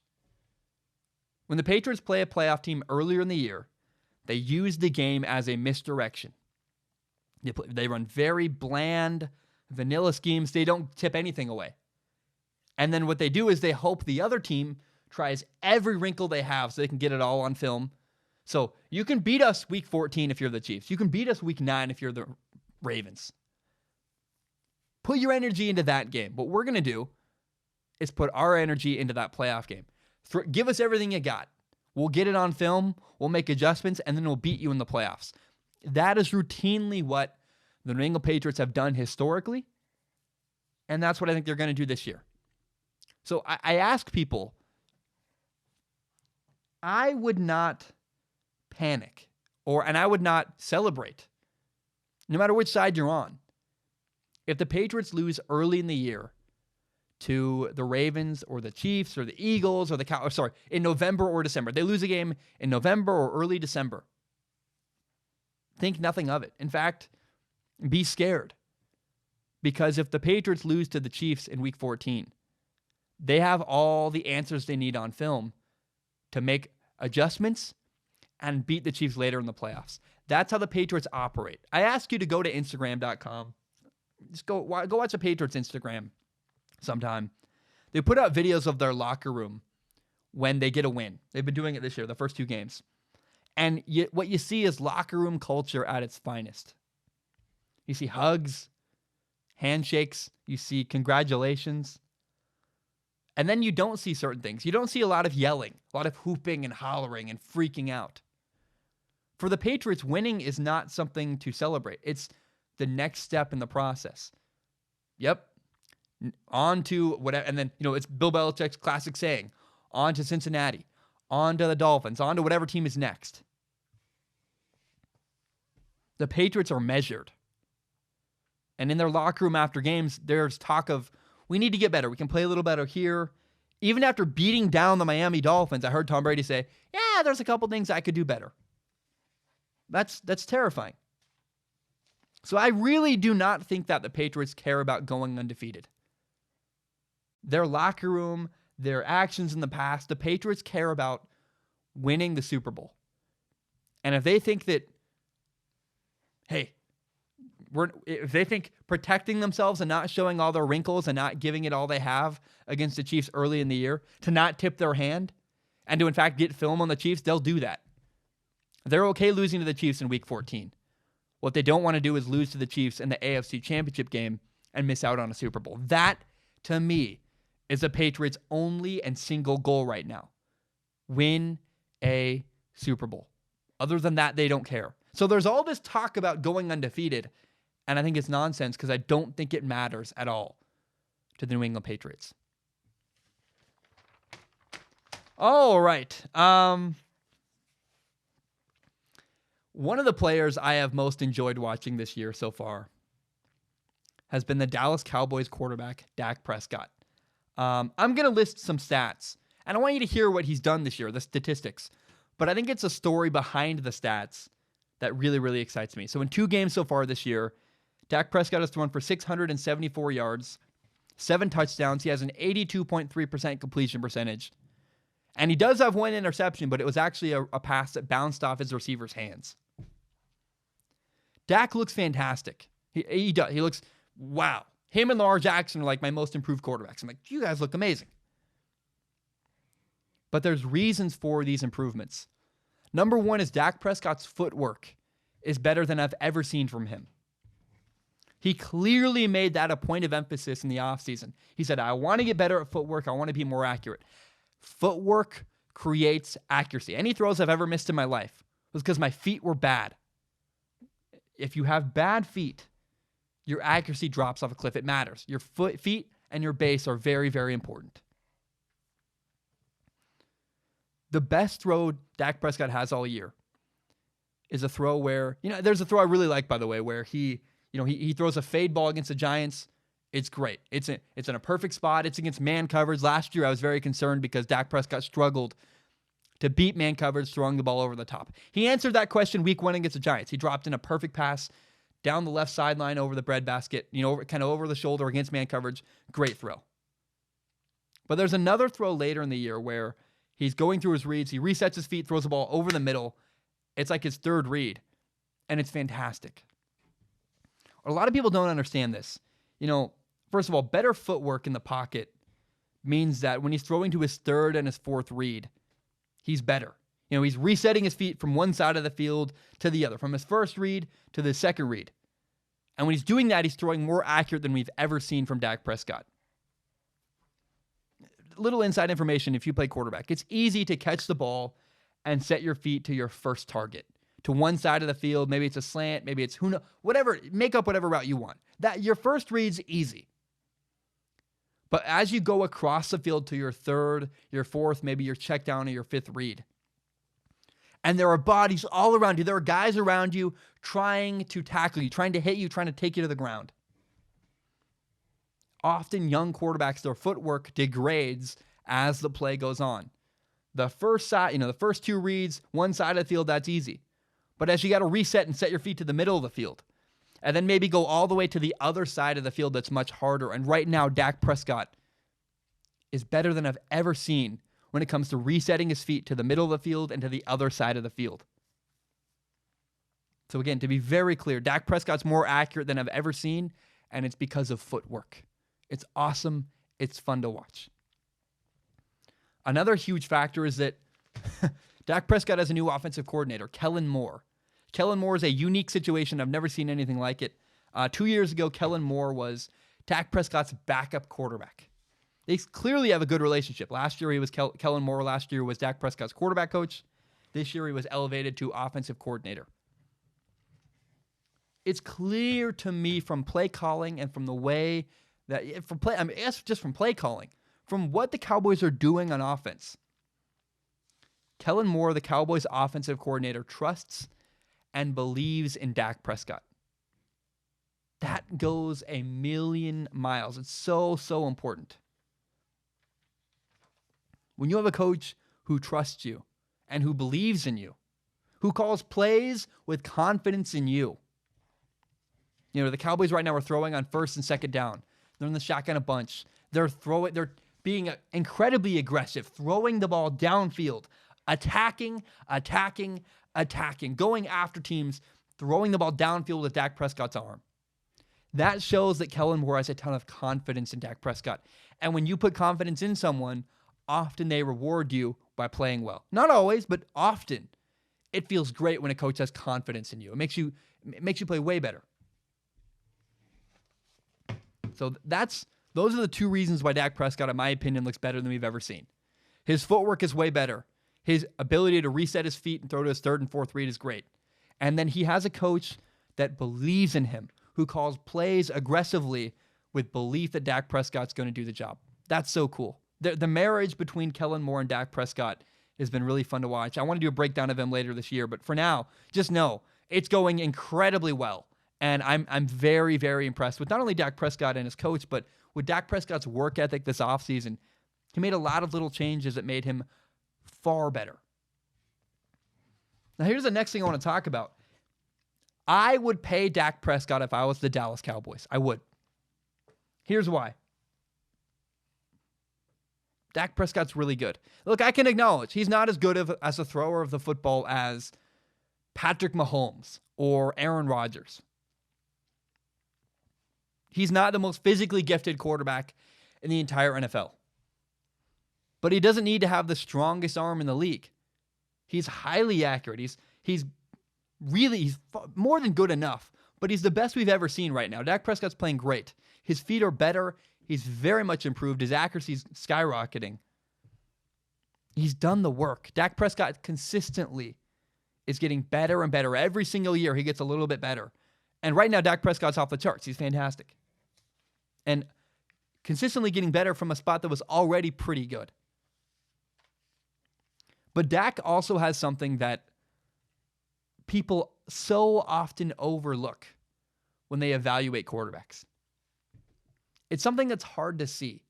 When the Patriots play a playoff team earlier in the year, they use the game as a misdirection. They run very bland, vanilla schemes. They don't tip anything away. And then what they do is they hope the other team tries every wrinkle they have so they can get it all on film. So you can beat us week 14 if you're the Chiefs. You can beat us week 9 if you're the Ravens. Put your energy into that game. What we're going to do is put our energy into that playoff game. Give us everything you got. We'll get it on film, we'll make adjustments, and then we'll beat you in the playoffs. That is routinely what the New England Patriots have done historically, and that's what I think they're going to do this year. So I ask people, I would not panic, and I would not celebrate, no matter which side you're on, if the Patriots lose early in the year to the Ravens or the Chiefs or the Eagles or in November or December. They lose a game in November or early December. Think nothing of it. In fact, be scared. Because if the Patriots lose to the Chiefs in week 14, they have all the answers they need on film to make adjustments and beat the Chiefs later in the playoffs. That's how the Patriots operate. I ask you to go to Instagram.com. just go watch the Patriots Instagram sometime. They put out videos of their locker room when they get a win. They've been doing it this year, the first 2 games. And what you see is locker room culture at its finest. You see hugs, handshakes, you see congratulations. And then you don't see certain things. You don't see a lot of yelling, a lot of hooping and hollering and freaking out. For the Patriots, winning is not something to celebrate. It's the next step in the process. Yep. On to whatever. And then, it's Bill Belichick's classic saying, on to Cincinnati, on to the Dolphins, on to whatever team is next. The Patriots are measured. And in their locker room after games, there's talk of, we need to get better. We can play a little better here. Even after beating down the Miami Dolphins, I heard Tom Brady say, yeah, there's a couple things I could do better. That's terrifying. So I really do not think that the Patriots care about going undefeated. Their locker room, their actions in the past, the Patriots care about winning the Super Bowl. And if they think that, hey, if they think protecting themselves and not showing all their wrinkles and not giving it all they have against the Chiefs early in the year, to not tip their hand and to in fact get film on the Chiefs, they'll do that. They're okay losing to the Chiefs in Week 14. What they don't want to do is lose to the Chiefs in the AFC Championship game and miss out on a Super Bowl. That, to me, is the Patriots' only and single goal right now. Win a Super Bowl. Other than that, they don't care. So there's all this talk about going undefeated, and I think it's nonsense because I don't think it matters at all to the New England Patriots. All right. One of the players I have most enjoyed watching this year so far has been the Dallas Cowboys quarterback, Dak Prescott. I'm going to list some stats, and I want you to hear what he's done this year, the statistics. But I think it's a story behind the stats that really, really excites me. So in 2 games so far this year, Dak Prescott has thrown for 674 yards, 7 touchdowns. He has an 82.3% completion percentage. And he does have 1 interception, but it was actually a pass that bounced off his receiver's hands. Dak looks fantastic. He does. He looks, wow. Him and Lamar Jackson are like my most improved quarterbacks. I'm like, you guys look amazing. But there's reasons for these improvements. Number 1 is Dak Prescott's footwork is better than I've ever seen from him. He clearly made that a point of emphasis in the offseason. He said, I want to get better at footwork. I want to be more accurate. Footwork creates accuracy. Any throws I've ever missed in my life was because my feet were bad. If you have bad feet, your accuracy drops off a cliff. It matters. Your feet and your base are very, very important. The best throw Dak Prescott has all year is a throw where, there's a throw I really like, by the way, where he throws a fade ball against the Giants. It's great. It's in a perfect spot. It's against man coverage. Last year, I was very concerned because Dak Prescott struggled to beat man coverage throwing the ball over the top. He answered that question Week 1 against the Giants. He dropped in a perfect pass down the left sideline over the breadbasket, kind of over the shoulder against man coverage. Great throw. But there's another throw later in the year where he's going through his reads. He resets his feet, throws the ball over the middle. It's like his 3rd read, and it's fantastic. A lot of people don't understand this. First of all, better footwork in the pocket means that when he's throwing to his 3rd and his 4th read, he's better. He's resetting his feet from one side of the field to the other, from his 1st read to the 2nd read. And when he's doing that, he's throwing more accurate than we've ever seen from Dak Prescott. Little inside information if you play quarterback. It's easy to catch the ball and set your feet to your first target, to one side of the field. Maybe it's a slant, maybe it's whatever. Make up whatever route you want. That your first read's easy. But as you go across the field to your 3rd, your 4th, maybe your check down or your 5th read, and there are bodies all around you, there are guys around you trying to tackle you, trying to hit you, trying to take you to the ground. Often young quarterbacks, their footwork degrades as the play goes on. The first side, the first 2 reads, one side of the field, that's easy. But as you got to reset and set your feet to the middle of the field, and then maybe go all the way to the other side of the field, that's much harder. And right now, Dak Prescott is better than I've ever seen when it comes to resetting his feet to the middle of the field and to the other side of the field. So again, to be very clear, Dak Prescott's more accurate than I've ever seen, and it's because of footwork. It's awesome. It's fun to watch. Another huge factor is that Dak Prescott has a new offensive coordinator, Kellen Moore. Kellen Moore is a unique situation. I've never seen anything like it. 2 years ago, Kellen Moore was Dak Prescott's backup quarterback. They clearly have a good relationship. Last year, he was Kellen Moore. Last year was Dak Prescott's quarterback coach. This year, he was elevated to offensive coordinator. It's clear to me from play calling and from the way that just from play calling, from what the Cowboys are doing on offense. Kellen Moore, the Cowboys' offensive coordinator, trusts and believes in Dak Prescott. That goes a million miles. It's so, so important. When you have a coach who trusts you and who believes in you, who calls plays with confidence in you. The Cowboys right now are throwing on first and second down. They're in the shotgun a bunch. They're being incredibly aggressive, throwing the ball downfield, attacking, going after teams, throwing the ball downfield with Dak Prescott's arm. That shows that Kellen Moore has a ton of confidence in Dak Prescott. And when you put confidence in someone, often they reward you by playing well. Not always, but often. It feels great when a coach has confidence in you. It makes you play way better. So those are the two reasons why Dak Prescott, in my opinion, looks better than we've ever seen. His footwork is way better. His ability to reset his feet and throw to his third and fourth read is great. And then he has a coach that believes in him, who calls plays aggressively with belief that Dak Prescott's going to do the job. That's so cool. The marriage between Kellen Moore and Dak Prescott has been really fun to watch. I want to do a breakdown of him later this year, but for now, just know it's going incredibly well. And I'm very, very impressed with not only Dak Prescott and his coach, but with Dak Prescott's work ethic this offseason. He made a lot of little changes that made him far better. Now, here's the next thing I want to talk about. I would pay Dak Prescott if I was the Dallas Cowboys. I would. Here's why. Dak Prescott's really good. Look, I can acknowledge he's not as good as a thrower of the football as Patrick Mahomes or Aaron Rodgers. He's not the most physically gifted quarterback in the entire NFL. But he doesn't need to have the strongest arm in the league. He's highly accurate. He's more than good enough, but he's the best we've ever seen right now. Dak Prescott's playing great. His feet are better. He's very much improved. His accuracy's skyrocketing. He's done the work. Dak Prescott consistently is getting better and better. Every single year, he gets a little bit better. And right now, Dak Prescott's off the charts. He's fantastic. And consistently getting better from a spot that was already pretty good. But Dak also has something that people so often overlook when they evaluate quarterbacks. It's something that's hard to see.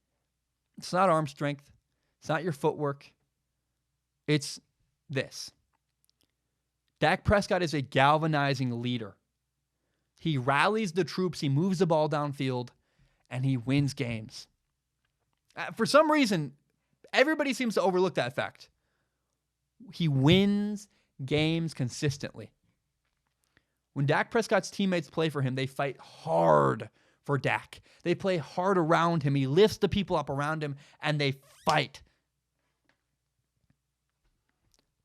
It's not arm strength. It's not your footwork. It's this. Dak Prescott is a galvanizing leader. He rallies the troops, he moves the ball downfield, and he wins games. For some reason, everybody seems to overlook that fact. He wins games consistently. When Dak Prescott's teammates play for him, they fight hard for Dak. They play hard around him. He lifts the people up around him, and they fight.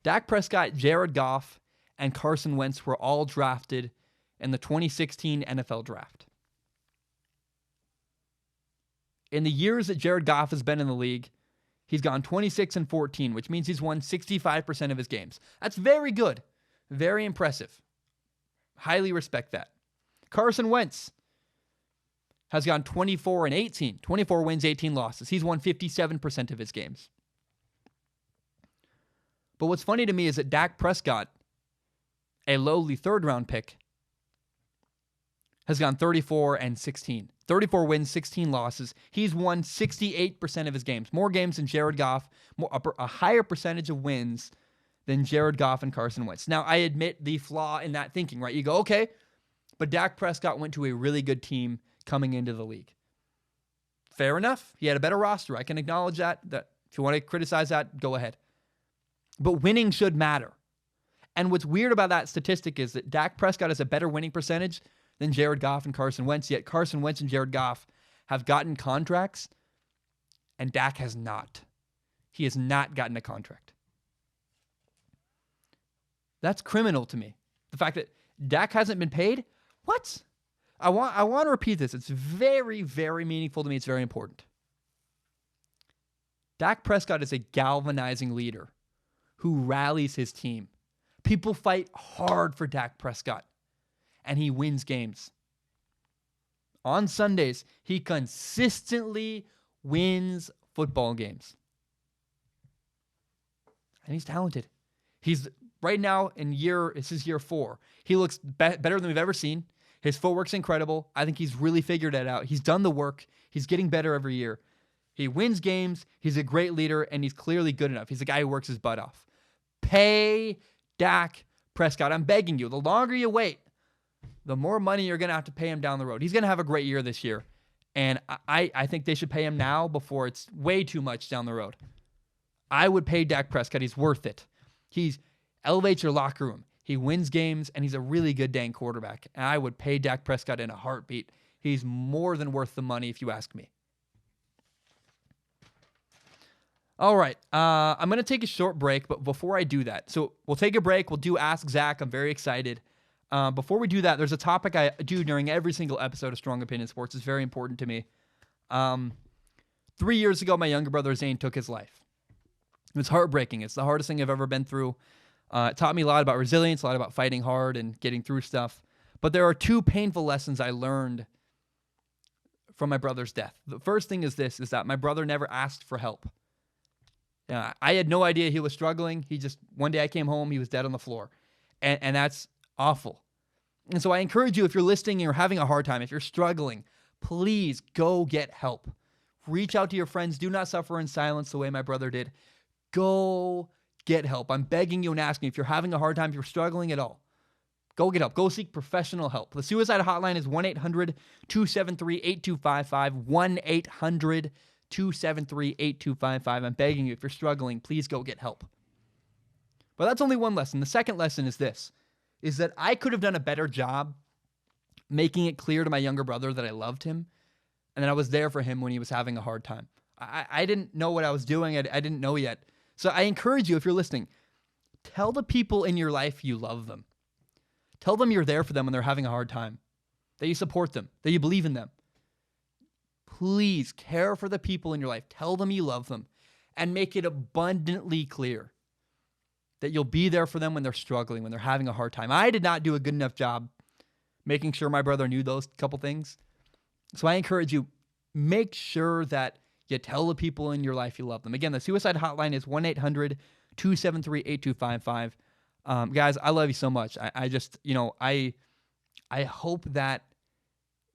Dak Prescott, Jared Goff, and Carson Wentz were all drafted in the 2016 NFL Draft. In the years that Jared Goff has been in the league, he's gone 26-14, which means he's won 65% of his games. That's very good. Very impressive. Highly respect that. Carson Wentz has gone 24-18. 24 wins, 18 losses. He's won 57% of his games. But what's funny to me is that Dak Prescott, a lowly third-round pick, has gone 34-16. 34 wins, 16 losses. He's won 68% of his games. More games than Jared Goff, a higher percentage of wins than Jared Goff and Carson Wentz. Now, I admit the flaw in that thinking, right? You go, okay, but Dak Prescott went to a really good team coming into the league. Fair enough. He had a better roster. I can acknowledge that. If you want to criticize that, go ahead. But winning should matter. And what's weird about that statistic is that Dak Prescott has a better winning percentage than Jared Goff and Carson Wentz, yet Carson Wentz and Jared Goff have gotten contracts, and Dak has not. He has not gotten a contract. That's criminal to me. The fact that Dak hasn't been paid? What? I want to repeat this. It's very, very meaningful to me. It's very important. Dak Prescott is a galvanizing leader who rallies his team. People fight hard for Dak Prescott, and he wins games. On Sundays, he consistently wins football games. And he's talented. He's right now this is year 4. He looks better than we've ever seen. His footwork's incredible. I think he's really figured it out. He's done the work. He's getting better every year. He wins games. He's a great leader, and he's clearly good enough. He's a guy who works his butt off. Pay Dak Prescott. I'm begging you. The longer you wait, the more money you're going to have to pay him down the road. He's going to have a great year this year, and I think they should pay him now before it's way too much down the road. I would pay Dak Prescott. He's worth it. He elevates your locker room. He wins games, and he's a really good dang quarterback. And I would pay Dak Prescott in a heartbeat. He's more than worth the money if you ask me. All right, I'm going to take a short break, but before I do that, so we'll take a break. We'll do Ask Zach. I'm very excited. Before we do that, there's a topic I do during every single episode of Strong Opinion Sports. It's very important to me. 3 years ago, my younger brother Zane took his life. It was heartbreaking. It's the hardest thing I've ever been through. It taught me a lot about resilience, a lot about fighting hard and getting through stuff. But there are 2 painful lessons I learned from my brother's death. The first thing is that my brother never asked for help. I had no idea he was struggling. One day I came home, he was dead on the floor. And that's awful. And so I encourage you, if you're listening and you're having a hard time, if you're struggling, please go get help. Reach out to your friends. Do not suffer in silence the way my brother did. Go get help. I'm begging you and asking you, if you're having a hard time, if you're struggling at all, go get help. Go seek professional help. The suicide hotline is 1-800-273-8255, 1-800-273-8255. I'm begging you, if you're struggling, please go get help. But that's only one lesson. The second lesson is that I could have done a better job making it clear to my younger brother that I loved him and that I was there for him when he was having a hard time. I didn't know what I was doing. I didn't know yet. So I encourage you, if you're listening, tell the people in your life you love them. Tell them you're there for them when they're having a hard time, that you support them, that you believe in them. Please care for the people in your life. Tell them you love them and make it abundantly clear that you'll be there for them when they're struggling, when they're having a hard time. I did not do a good enough job making sure my brother knew those couple things. So I encourage you, make sure that you tell the people in your life you love them. Again, the suicide hotline is 1-800-273-8255. Guys, I love you so much. I hope that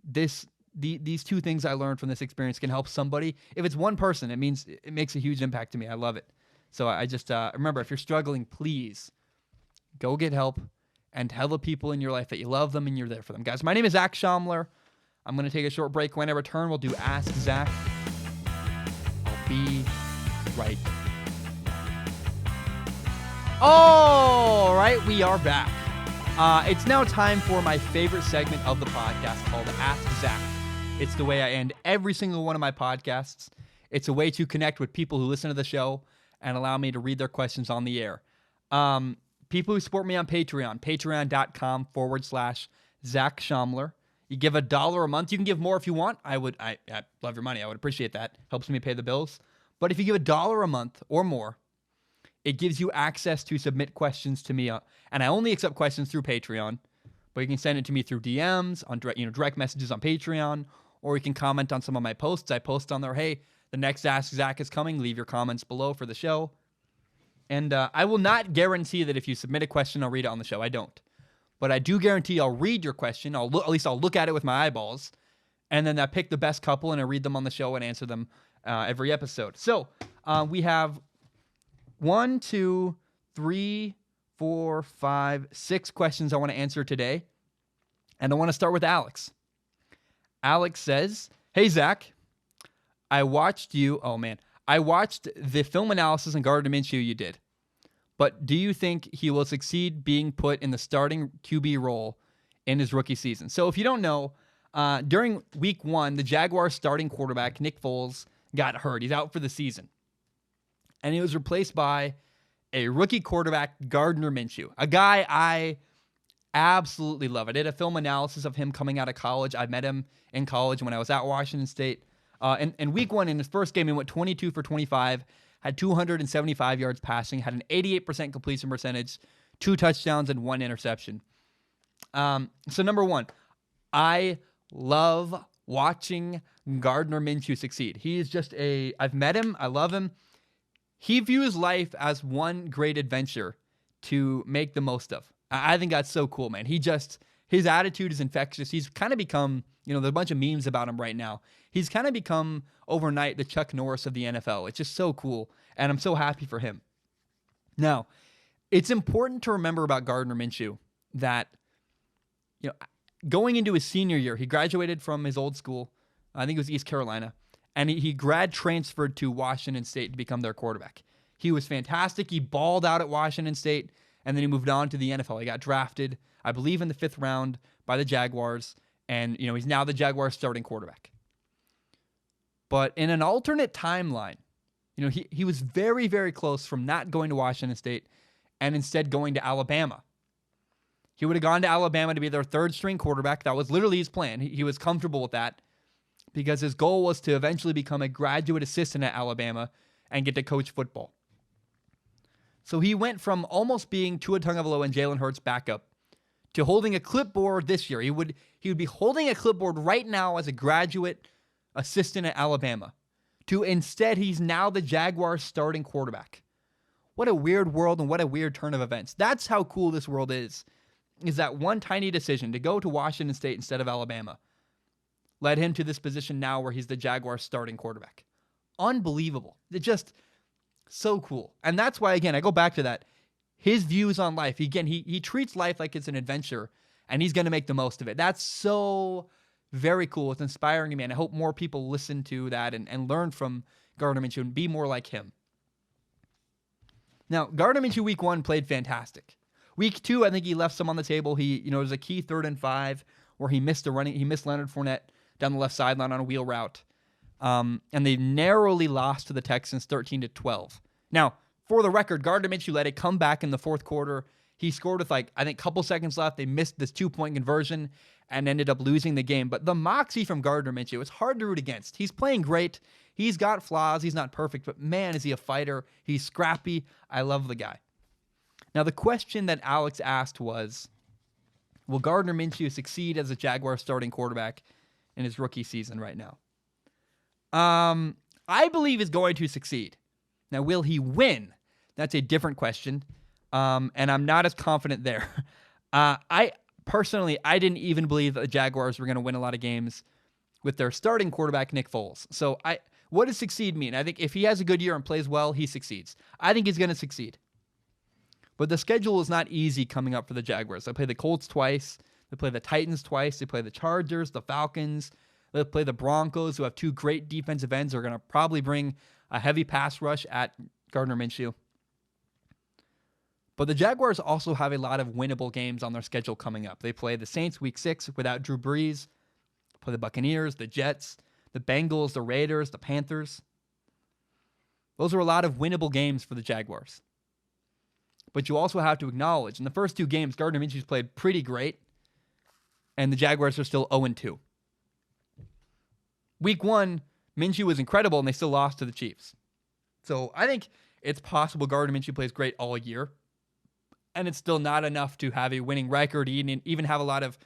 these 2 things I learned from this experience can help somebody. If it's one person, it makes a huge impact to me. I love it. So I just remember, if you're struggling, please go get help and tell the people in your life that you love them and you're there for them. Guys, my name is Zach Schaumler. I'm going to take a short break. When I return, we'll do Ask Zach. I'll be right back. All right, we are back. It's now time for my favorite segment of the podcast called Ask Zach. It's the way I end every single one of my podcasts. It's a way to connect with people who listen to the show and allow me to read their questions on the air. People who support me on Patreon, patreon.com/Zach Schaumler. You give $1 a month. You can give more if you want. I love your money. I would appreciate that. Helps me pay the bills. But if you give $1 a month or more, it gives you access to submit questions to me. And I only accept questions through Patreon, but you can send it to me through DMs, on direct messages on Patreon, or you can comment on some of my posts. I post on there, hey, the next Ask Zach is coming. Leave your comments below for the show. And I will not guarantee that if you submit a question, I'll read it on the show. I don't. But I do guarantee I'll read your question. At least I'll look at it with my eyeballs. And then I pick the best couple and I read them on the show and answer them every episode. So we have 1, 2, 3, 4, 5, 6 questions I want to answer today. And I want to start with Alex. Alex says, hey, Zach, I watched the film analysis on Gardner Minshew you did. But do you think he will succeed being put in the starting QB role in his rookie season. So if you don't know, during week 1, the Jaguars starting quarterback, Nick Foles, got hurt. He's out for the season. And he was replaced by a rookie quarterback, Gardner Minshew, a guy I absolutely love. I did a film analysis of him coming out of college. I met him in college when I was at Washington State. In week 1, in his first game, he went 22 for 25, had 275 yards passing, had an 88% completion percentage, 2 touchdowns, and 1 interception. So number 1, I love watching Gardner Minshew succeed. He is just I've met him. I love him. He views life as one great adventure to make the most of. I think that's so cool, man. His attitude is infectious. He's kind of become, there's a bunch of memes about him right now. He's kind of become overnight the Chuck Norris of the NFL. It's just so cool, and I'm so happy for him. Now, it's important to remember about Gardner Minshew that, going into his senior year, he graduated from his old school. I think it was East Carolina. And he grad transferred to Washington State to become their quarterback. He was fantastic. He balled out at Washington State, and then he moved on to the NFL. He got drafted, I believe, in the 5th round by the Jaguars, and he's now the Jaguars starting quarterback. But in an alternate timeline, he was very, very close from not going to Washington State and instead going to Alabama. He would have gone to Alabama to be their 3rd-string quarterback. That was literally his plan. He was comfortable with that, because his goal was to eventually become a graduate assistant at Alabama and get to coach football. So he went from almost being Tua Tagovailoa and Jalen Hurts backup to holding a clipboard this year. He would be holding a clipboard right now as a graduate assistant at Alabama. To instead, he's now the Jaguars starting quarterback. What a weird world, and what a weird turn of events. That's how cool this world is that one tiny decision to go to Washington State instead of Alabama led him to this position now where he's the Jaguars starting quarterback. Unbelievable. It's just so cool. And that's why, again, I go back to that. His views on life, he treats life like it's an adventure, and he's going to make the most of it. That's so very cool. It's inspiring to me, and I hope more people listen to that and learn from Gardner Minshew and be more like him. Now, Gardner Minshew week 1 played fantastic. Week 2, I think he left some on the table. It was a key 3rd and 5 where he missed Leonard Fournette down the left sideline on a wheel route. And they narrowly lost to the Texans 13-12. Now, for the record, Gardner Minshew let it come back in the 4th quarter. He scored with a couple seconds left. They missed this 2-point conversion and ended up losing the game. But the moxie from Gardner Minshew, it's hard to root against. He's playing great. He's got flaws. He's not perfect, but man, is he a fighter. He's scrappy. I love the guy. Now, the question that Alex asked was, will Gardner Minshew succeed as a Jaguar starting quarterback in his rookie season right now? I believe he's going to succeed. Now, will he win? That's a different question, and I'm not as confident there. I didn't even believe that the Jaguars were going to win a lot of games with their starting quarterback, Nick Foles. So what does succeed mean? I think if he has a good year and plays well, he succeeds. I think he's going to succeed. But the schedule is not easy coming up for the Jaguars. They play the Colts twice. They play the Titans twice. They play the Chargers, the Falcons. They play the Broncos, who have 2 great defensive ends. They're going to probably bring a heavy pass rush at Gardner Minshew. But the Jaguars also have a lot of winnable games on their schedule coming up. They play the Saints week 6 without Drew Brees. They play the Buccaneers, the Jets, the Bengals, the Raiders, the Panthers. Those are a lot of winnable games for the Jaguars. But you also have to acknowledge, in the first 2 games, Gardner Minshew's played pretty great, and the Jaguars are still 0-2. Week 1, Minshew was incredible, and they still lost to the Chiefs. So I think it's possible Gardner Minshew plays great all year, and it's still not enough to have a winning record, even have a lot of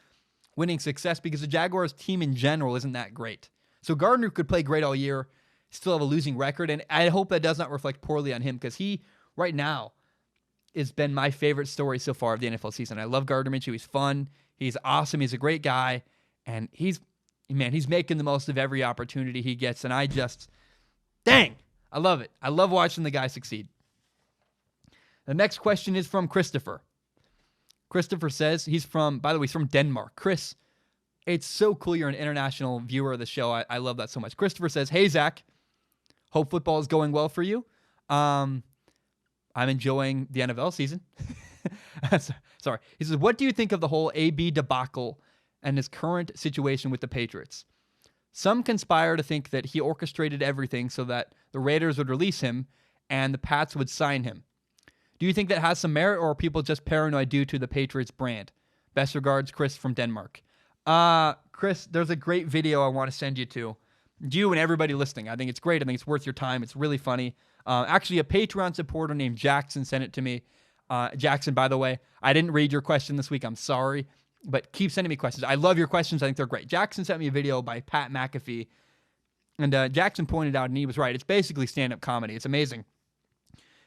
winning success, because the Jaguars team in general isn't that great. So Gardner could play great all year, still have a losing record, and I hope that does not reflect poorly on him, because he, right now, has been my favorite story so far of the NFL season. I love Gardner Minshew. He's fun. He's awesome. He's a great guy. And he's making the most of every opportunity he gets. And I love it. I love watching the guy succeed. The next question is from Christopher. Christopher says, he's from Denmark. Chris, it's so cool you're an international viewer of the show. I love that so much. Christopher says, hey, Zach, hope football is going well for you. I'm enjoying the NFL season. Sorry. He says, what do you think of the whole AB debacle and his current situation with the Patriots? Some conspire to think that he orchestrated everything so that the Raiders would release him and the Pats would sign him. Do you think that has some merit, or are people just paranoid due to the Patriots brand? Best regards, Chris from Denmark. Chris, there's a great video I want to send you to. You and everybody listening. I think it's great. I think it's worth your time. It's really funny. Actually, a Patreon supporter named Jackson sent it to me. Jackson, by the way, I didn't read your question this week. I'm sorry. But keep sending me questions. I love your questions. I think they're great. Jackson sent me a video by Pat McAfee. And Jackson pointed out, and he was right, it's basically stand-up comedy. It's amazing.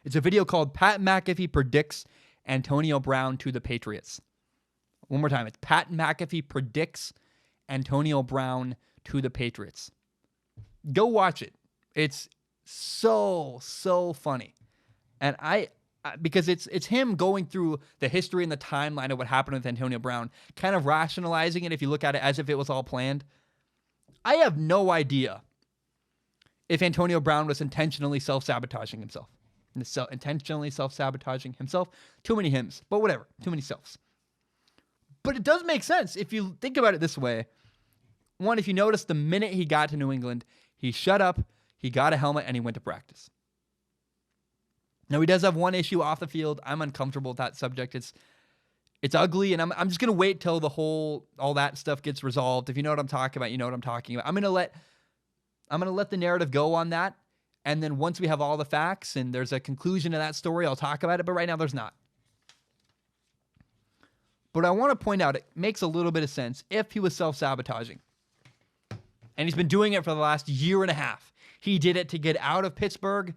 It's a video called Pat McAfee Predicts Antonio Brown to the Patriots. One more time. It's Pat McAfee Predicts Antonio Brown to the Patriots. Go watch it. It's so funny. And because it's him going through the history and the timeline of what happened with Antonio Brown, kind of rationalizing it if you look at it as if it was all planned. I have no idea if Antonio Brown was intentionally self-sabotaging himself. Too many hymns, but whatever. Too many selves. But it does make sense if you think about it this way. One, if you notice, the minute he got to New England, he shut up, he got a helmet, and he went to practice. Now, he does have one issue off the field. I'm uncomfortable with that subject. It's ugly, and I'm just going to wait till all that stuff gets resolved. If you know what I'm talking about, you know what I'm talking about. I'm going to let the narrative go on that, and then once we have all the facts and there's a conclusion to that story, I'll talk about it, but right now there's not. But I want to point out, it makes a little bit of sense if he was self-sabotaging. And he's been doing it for the last year and a half. He did it to get out of Pittsburgh,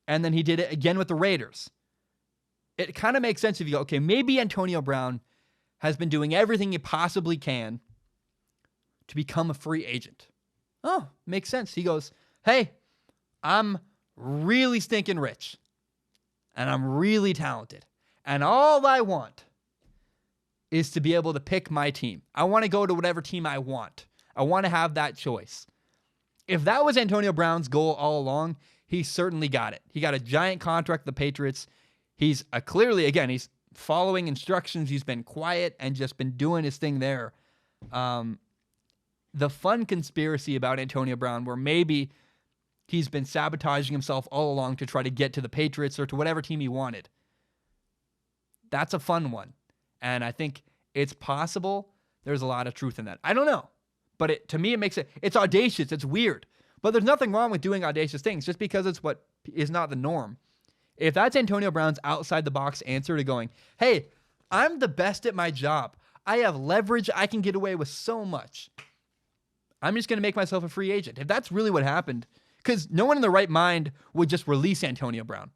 and then he did it again with the Raiders. It kind of makes sense if you go, okay, maybe Antonio Brown has been doing everything he possibly can to become a free agent. Oh, makes sense. He goes, hey, I'm really stinking rich, and I'm really talented, and all I want is to be able to pick my team. I want to go to whatever team I want. I want to have that choice. If that was Antonio Brown's goal all along, he certainly got it. He got a giant contract with the Patriots. He's clearly, again, he's following instructions. He's been quiet and just been doing his thing there. The fun conspiracy about Antonio Brown, where maybe he's been sabotaging himself all along to try to get to the Patriots or to whatever team he wanted. That's a fun one. And I think it's possible there's a lot of truth in that. I don't know. But to me, it's audacious. It's weird. But there's nothing wrong with doing audacious things just because it's what is not the norm. If that's Antonio Brown's outside the box answer to going, hey, I'm the best at my job. I have leverage. I can get away with so much. I'm just going to make myself a free agent. If that's really what happened, because no one in their right mind would just release Antonio Brown.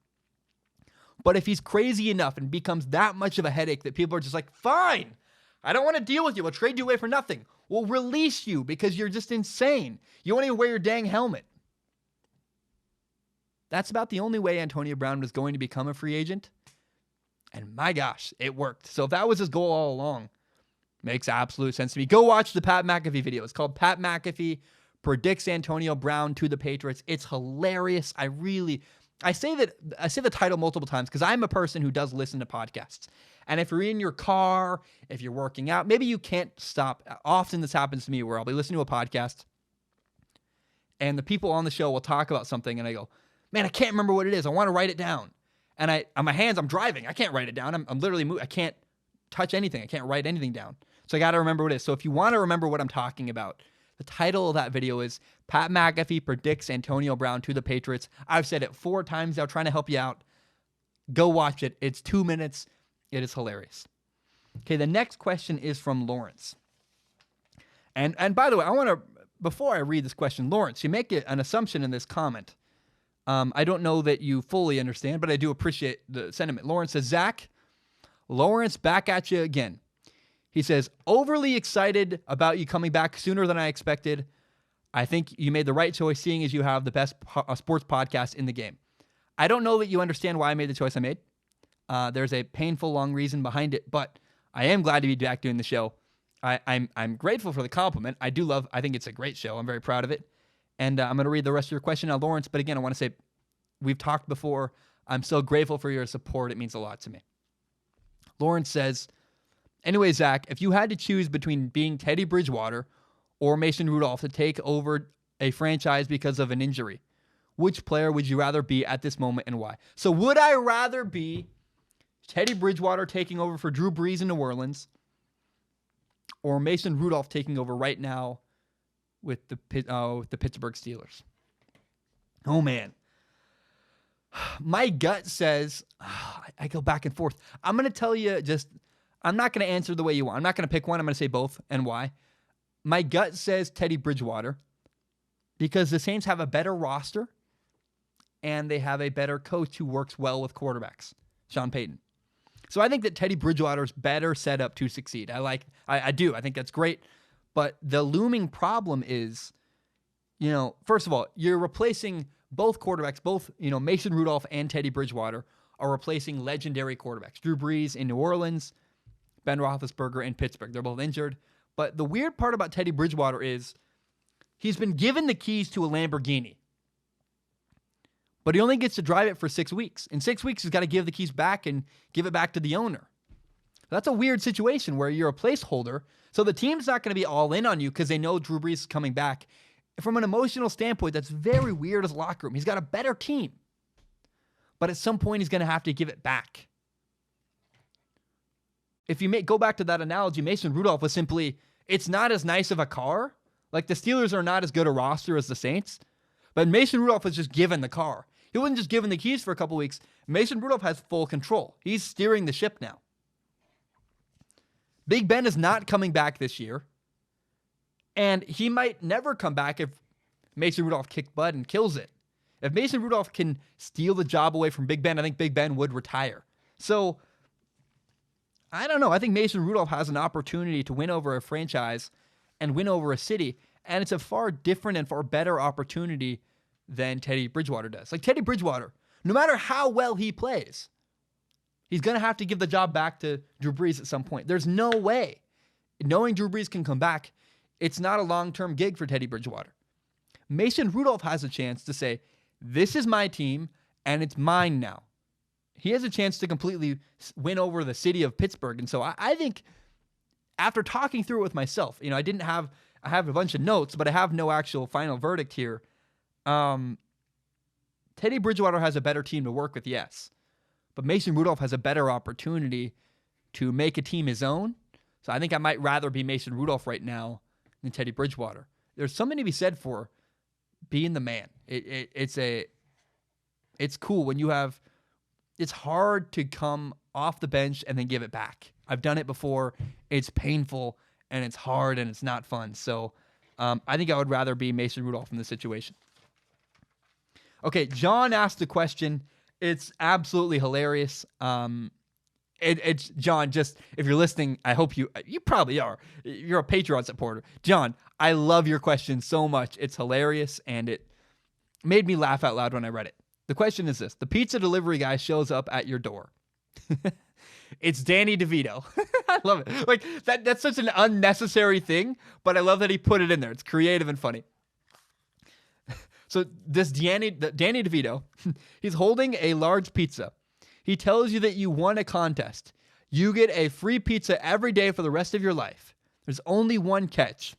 But if he's crazy enough and becomes that much of a headache that people are just like, fine, I don't want to deal with you. We'll trade you away for nothing. We'll release you because you're just insane. You won't even wear your dang helmet. That's about the only way Antonio Brown was going to become a free agent. And my gosh, it worked. So if that was his goal all along, makes absolute sense to me. Go watch the Pat McAfee video. It's called Pat McAfee Predicts Antonio Brown to the Patriots. It's hilarious. I say the title multiple times because I'm a person who does listen to podcasts. And if you're in your car, if you're working out, maybe you can't stop. Often this happens to me where I'll be listening to a podcast and the people on the show will talk about something and I go, man, I can't remember what it is. I want to write it down. And on my hands, I'm driving. I can't write it down. I'm literally moving. I can't touch anything. I can't write anything down. So I got to remember what it is. So if you want to remember what I'm talking about, the title of that video is Pat McAfee Predicts Antonio Brown to the Patriots. I've said it 4 times now, trying to help you out. Go watch it. It's 2 minutes. It is hilarious. Okay, the next question is from Lawrence. And by the way, before I read this question, Lawrence, you make an assumption in this comment. I don't know that you fully understand, but I do appreciate the sentiment. Lawrence says, Zach, Lawrence, back at you again. He says, overly excited about you coming back sooner than I expected. I think you made the right choice, seeing as you have the best sports podcast in the game. I don't know that you understand why I made the choice I made. There's a painful, long reason behind it, but I am glad to be back doing the show. I'm grateful for the compliment. I think it's a great show. I'm very proud of it. And I'm going to read the rest of your question now, Lawrence. But again, I want to say, we've talked before. I'm so grateful for your support. It means a lot to me. Lawrence says, anyway, Zach, if you had to choose between being Teddy Bridgewater or Mason Rudolph to take over a franchise because of an injury, which player would you rather be at this moment and why? So would I rather be Teddy Bridgewater taking over for Drew Brees in New Orleans or Mason Rudolph taking over right now with the Pittsburgh Steelers? Oh, man. My gut says, I go back and forth. I'm going to tell you I'm not going to answer the way you want. I'm not going to pick one. I'm going to say both and why. My gut says Teddy Bridgewater because the Saints have a better roster and they have a better coach who works well with quarterbacks, Sean Payton. So I think that Teddy Bridgewater is better set up to succeed. I do. I think that's great. But the looming problem is, first of all, you're replacing both quarterbacks, Mason Rudolph and Teddy Bridgewater are replacing legendary quarterbacks. Drew Brees in New Orleans, Ben Roethlisberger in Pittsburgh. They're both injured. But the weird part about Teddy Bridgewater is he's been given the keys to a Lamborghini, but he only gets to drive it for 6 weeks. In 6 weeks, he's got to give the keys back and give it back to the owner. That's a weird situation where you're a placeholder, so the team's not going to be all in on you because they know Drew Brees is coming back. From an emotional standpoint, that's very weird as a locker room. He's got a better team, but at some point, he's going to have to give it back. If you go back to that analogy, Mason Rudolph was simply, it's not as nice of a car. Like the Steelers are not as good a roster as the Saints, but Mason Rudolph was just given the car. He wasn't just given the keys for a couple weeks. Mason Rudolph has full control. He's steering the ship now. Big Ben is not coming back this year, and he might never come back if Mason Rudolph kicked butt and kills it. If Mason Rudolph can steal the job away from Big Ben, I think Big Ben would retire. So, I don't know. I think Mason Rudolph has an opportunity to win over a franchise and win over a city, and it's a far different and far better opportunity than Teddy Bridgewater does. Like Teddy Bridgewater, no matter how well he plays, he's going to have to give the job back to Drew Brees at some point. There's no way. Knowing Drew Brees can come back, it's not a long-term gig for Teddy Bridgewater. Mason Rudolph has a chance to say, this is my team, and it's mine now. He has a chance to completely win over the city of Pittsburgh. And so I think after talking through it with myself, I have a bunch of notes, but I have no actual final verdict here. Teddy Bridgewater has a better team to work with, yes. But Mason Rudolph has a better opportunity to make a team his own. So I think I might rather be Mason Rudolph right now than Teddy Bridgewater. There's something to be said for being the man. It's cool when you have... It's hard to come off the bench and then give it back. I've done it before. It's painful, and it's hard, and it's not fun. So I think I would rather be Mason Rudolph in this situation. Okay, John asked a question. It's absolutely hilarious. It's John, just if you're listening, I hope you probably are. You're a Patriots supporter. John, I love your question so much. It's hilarious, and it made me laugh out loud when I read it. The question is this. The pizza delivery guy shows up at your door. It's Danny DeVito. I love it. Like that's such an unnecessary thing, but I love that he put it in there. It's creative and funny. So this Danny DeVito, he's holding a large pizza. He tells you that you won a contest. You get a free pizza every day for the rest of your life. There's only one catch.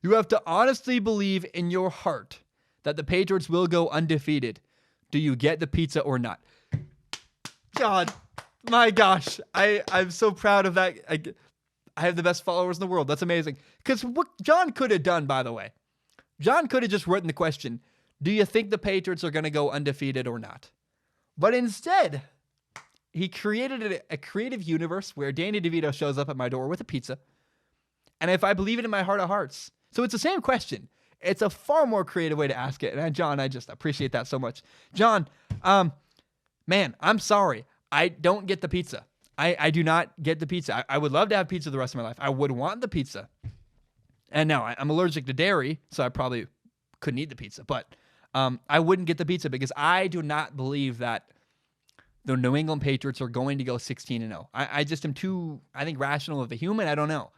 You have to honestly believe in your heart that the Patriots will go undefeated. Do you get the pizza or not? God, my gosh. I'm so proud of that. I have the best followers in the world. That's amazing. Because what John could have done, by the way, John could have just written the question, do you think the Patriots are going to go undefeated or not? But instead, he created a creative universe where Danny DeVito shows up at my door with a pizza. And if I believe it in my heart of hearts. So it's the same question. It's a far more creative way to ask it. And John, I just appreciate that so much. John, man, I'm sorry. I don't get the pizza. I do not get the pizza. I would love to have pizza the rest of my life. I would want the pizza. And now I'm allergic to dairy, so I probably couldn't eat the pizza. But I wouldn't get the pizza because I do not believe that the New England Patriots are going to go 16-0. I just am too, I think, rational of a human. I don't know.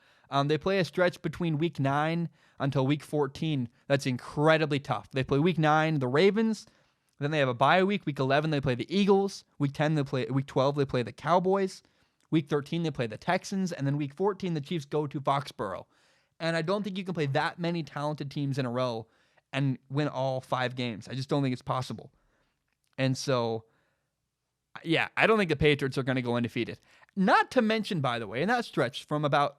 They play a stretch between week 9 until week 14 that's incredibly tough. They play week 9, the Ravens, Then they have a bye week. Week 11, they play the Eagles. Week 12, they play the Cowboys. Week 13, they play the Texans. And then week 14, the Chiefs go to Foxborough. And I don't think you can play that many talented teams in a row and win all 5 games. I just don't think it's possible. And so, yeah, I don't think the Patriots are going to go undefeated. Not to mention, by the way, in that stretch from about,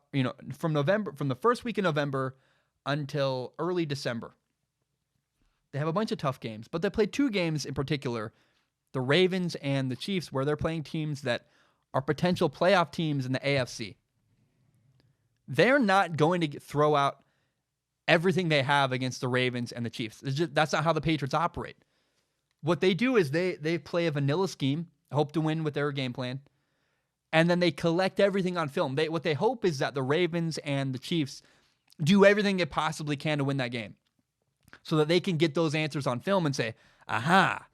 from the first week in November until early December, they have a bunch of tough games, but they play 2 games in particular, the Ravens and the Chiefs, where they're playing teams that are potential playoff teams in the AFC. They're not going to throw out everything they have against the Ravens and the Chiefs. That's not how the Patriots operate. What they do is they play a vanilla scheme, hope to win with their game plan, and then they collect everything on film. What they hope is that the Ravens and the Chiefs do everything they possibly can to win that game so that they can get those answers on film and say, aha,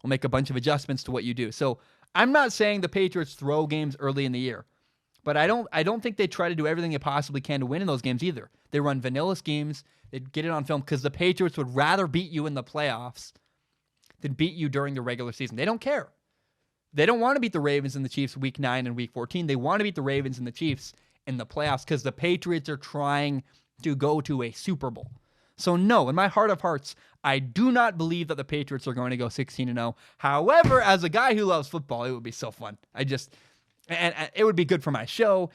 we'll make a bunch of adjustments to what you do. So I'm not saying the Patriots throw games early in the year, but I don't think they try to do everything they possibly can to win in those games either. They run vanilla schemes. They get it on film because the Patriots would rather beat you in the playoffs than beat you during the regular season. They don't care. They don't want to beat the Ravens and the Chiefs week 9 and week 14. They want to beat the Ravens and the Chiefs in the playoffs because the Patriots are trying to go to a Super Bowl. So no, in my heart of hearts, I do not believe that the Patriots are going to go 16-0. However, as a guy who loves football, it would be so fun. And it would be good for my show.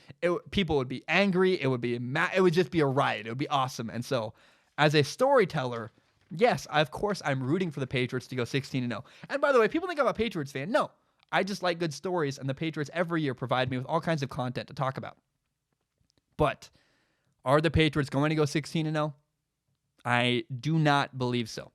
People would be angry. It would just be a riot. It would be awesome. And so, as a storyteller, yes, of course, I'm rooting for the Patriots to go 16-0. And by the way, people think I'm a Patriots fan. No, I just like good stories, and the Patriots every year provide me with all kinds of content to talk about. But are the Patriots going to go 16-0? I do not believe so.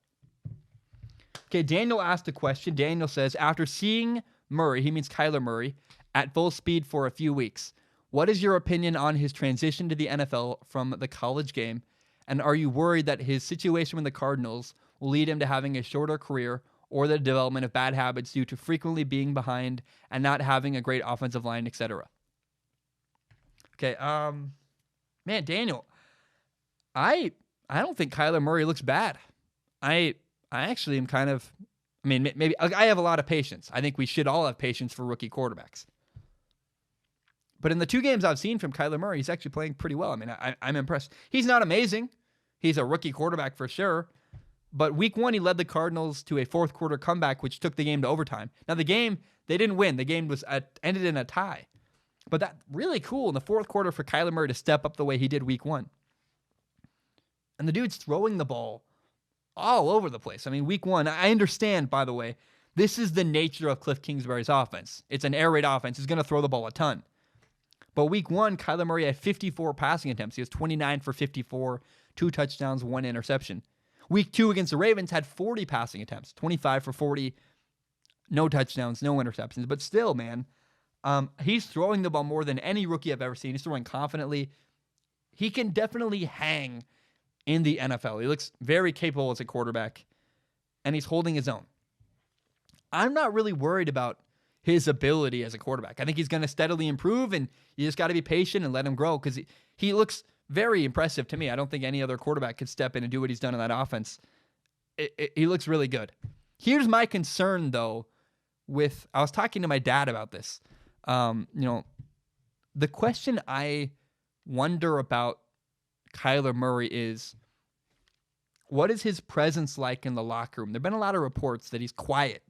Okay, Daniel asked a question. Daniel says, after seeing Murray, he means Kyler Murray, at full speed for a few weeks, what is your opinion on his transition to the NFL from the college game? And are you worried that his situation with the Cardinals will lead him to having a shorter career or the development of bad habits due to frequently being behind and not having a great offensive line, etc.? Okay, man, Daniel, I don't think Kyler Murray looks bad. I actually am maybe I have a lot of patience. I think we should all have patience for rookie quarterbacks. But in the 2 games I've seen from Kyler Murray, he's actually playing pretty well. I mean, I'm impressed. He's not amazing. He's a rookie quarterback for sure. But week 1, he led the Cardinals to a 4th quarter comeback, which took the game to overtime. Now, the game, they didn't win. The game ended in a tie. But that's really cool in the 4th quarter for Kyler Murray to step up the way he did week 1. And the dude's throwing the ball all over the place. I mean, week 1, I understand, by the way, this is the nature of Cliff Kingsbury's offense. It's an air raid offense. He's going to throw the ball a ton. But week 1, Kyler Murray had 54 passing attempts. He was 29 for 54, 2 touchdowns, 1 interception. Week 2 against the Ravens had 40 passing attempts, 25 for 40, no touchdowns, no interceptions. But still, man, he's throwing the ball more than any rookie I've ever seen. He's throwing confidently. He can definitely hang in the NFL. He looks very capable as a quarterback, and he's holding his own. I'm not really worried about his ability as a quarterback. I think he's going to steadily improve, and you just got to be patient and let him grow because he looks very impressive to me. I don't think any other quarterback could step in and do what he's done in that offense. He looks really good. Here's my concern, though, I was talking to my dad about this. The question I wonder about Kyler Murray is, what is his presence like in the locker room? There have been a lot of reports that he's quiet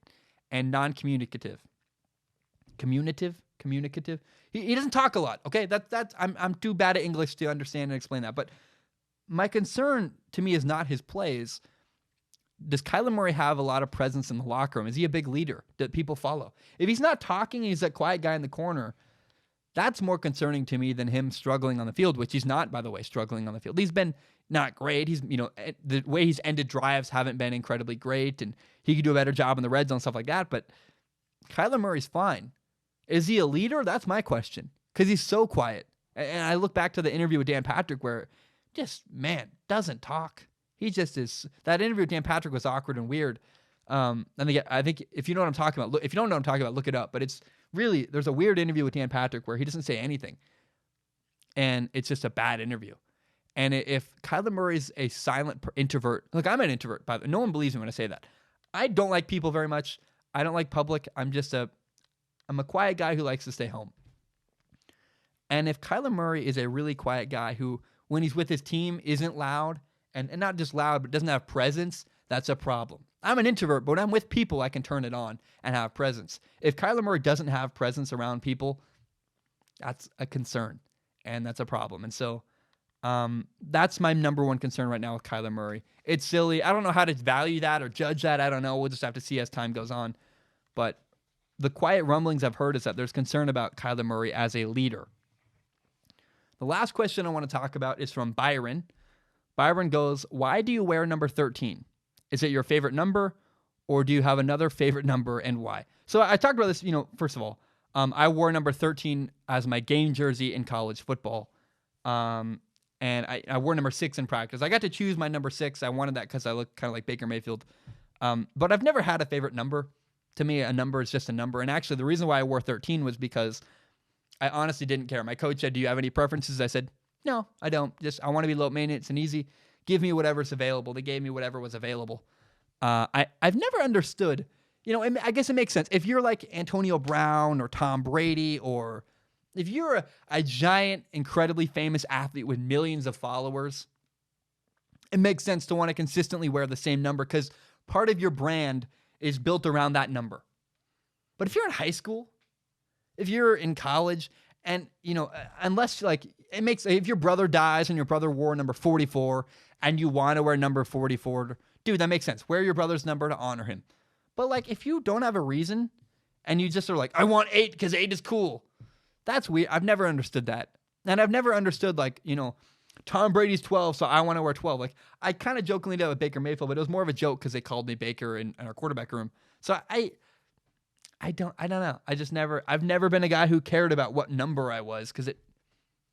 and non-communicative. Communicative? He doesn't talk a lot. Okay, I'm too bad at English to understand and explain that. But my concern to me is not his plays. Does Kyler Murray have a lot of presence in the locker room? Is he a big leader that people follow? If he's not talking, he's that quiet guy in the corner. That's more concerning to me than him struggling on the field, which he's not, by the way, struggling on the field. He's been not great. The way he's ended drives haven't been incredibly great, and he could do a better job in the red zone, stuff like that. But Kyler Murray's fine. Is he a leader? That's my question, because he's so quiet. And I look back to the interview with Dan Patrick where doesn't talk. He just is. That interview with Dan Patrick was awkward and weird. I think if you know what I'm talking about, if you don't know what I'm talking about, look it up. But it's really, there's a weird interview with Dan Patrick where he doesn't say anything. And it's just a bad interview. And if Kyler Murray's a silent introvert, look, I'm an introvert, by the way. No one believes me when I say that. I don't like people very much. I don't like public. I'm a quiet guy who likes to stay home. And if Kyler Murray is a really quiet guy who, when he's with his team, isn't loud, and not just loud, but doesn't have presence, that's a problem. I'm an introvert, but when I'm with people, I can turn it on and have presence. If Kyler Murray doesn't have presence around people, that's a concern, and that's a problem. And so that's my number one concern right now with Kyler Murray. It's silly. I don't know how to value that or judge that. I don't know. We'll just have to see as time goes on. But the quiet rumblings I've heard is that there's concern about Kyler Murray as a leader. The last question I want to talk about is from Byron. Byron goes, why do you wear number 13? Is it your favorite number, or do you have another favorite number, and why? So I talked about this, first of all, I wore number 13 as my game jersey in college football. And I wore number 6 in practice. I got to choose my number 6. I wanted that because I look kind of like Baker Mayfield. But I've never had a favorite number. To me, a number is just a number. And actually, the reason why I wore 13 was because I honestly didn't care. My coach said, do you have any preferences? I said, no, I don't. I want to be low maintenance and easy. Give me whatever's available. They gave me whatever was available. I've never understood, I guess it makes sense. If you're like Antonio Brown or Tom Brady, or if you're a giant, incredibly famous athlete with millions of followers, it makes sense to want to consistently wear the same number because part of your brand is built around that number. But if you're in high school, if you're in college, and, unless if your brother dies and your brother wore number 44 and you want to wear number 44, dude, that makes sense. Wear your brother's number to honor him. But if you don't have a reason and you just are like, I want 8 because 8 is cool. That's weird. I've never understood that. And I've never understood Tom Brady's 12, so I want to wear 12. I kind of jokingly did with Baker Mayfield, but it was more of a joke because they called me Baker in our quarterback room. So I don't know. I've never been a guy who cared about what number I was because it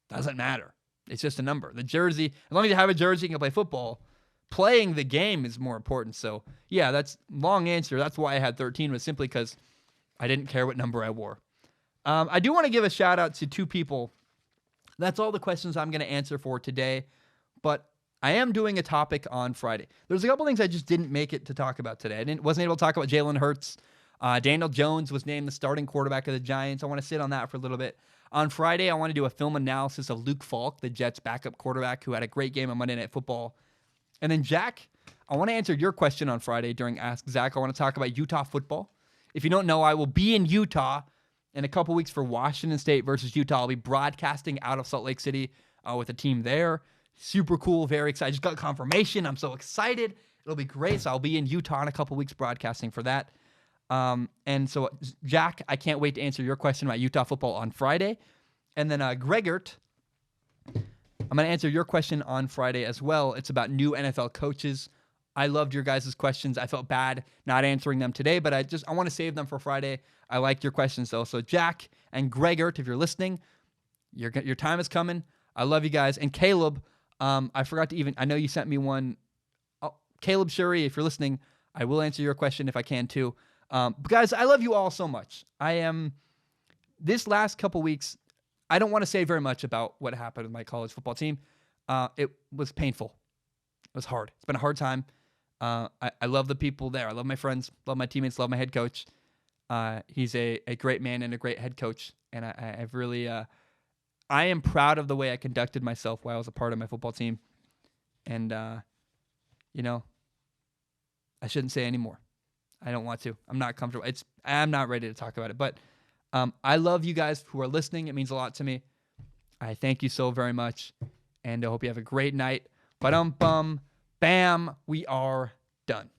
doesn't matter. It's just a number. The jersey, as long as you have a jersey, you can play football. Playing the game is more important. So yeah, that's long answer. That's why I had 13, was simply because I didn't care what number I wore. I do want to give a shout out to 2 people. That's all the questions I'm going to answer for today, but I am doing a topic on Friday. There's a couple things I just didn't make it to talk about today. Wasn't able to talk about Jalen Hurts. Daniel Jones was named the starting quarterback of the Giants. I want to sit on that for a little bit. On Friday, I want to do a film analysis of Luke Falk, the Jets' backup quarterback, who had a great game on Monday Night Football. And then, Jack, I want to answer your question on Friday during Ask Zach. I want to talk about Utah football. If you don't know, I will be in Utah in a couple weeks for Washington State versus Utah. I'll be broadcasting out of Salt Lake City with a team there. Super cool, very excited. I just got confirmation. I'm so excited. It'll be great. So I'll be in Utah in a couple weeks broadcasting for that. And so, Jack, I can't wait to answer your question about Utah football on Friday. And then Gregert, I'm going to answer your question on Friday as well. It's about new NFL coaches. I loved your guys' questions. I felt bad not answering them today, but I want to save them for Friday. I liked your questions, though. So, Jack and Gregert, if you're listening, your time is coming. I love you guys. And Caleb, I forgot to I know you sent me one. Oh, Caleb Shuri, if you're listening, I will answer your question if I can too. Guys, I love you all so much. This last couple weeks, I don't want to say very much about what happened with my college football team. It was painful. It was hard. It's been a hard time. I love the people there. I love my friends, love my teammates, love my head coach. He's a great man and a great head coach. And I've really, I am proud of the way I conducted myself while I was a part of my football team. And, I shouldn't say any more. I don't want to. I'm not comfortable. I'm not ready to talk about it. But I love you guys who are listening. It means a lot to me. I thank you so very much. And I hope you have a great night. Ba-dum-bum. Bam. We are done.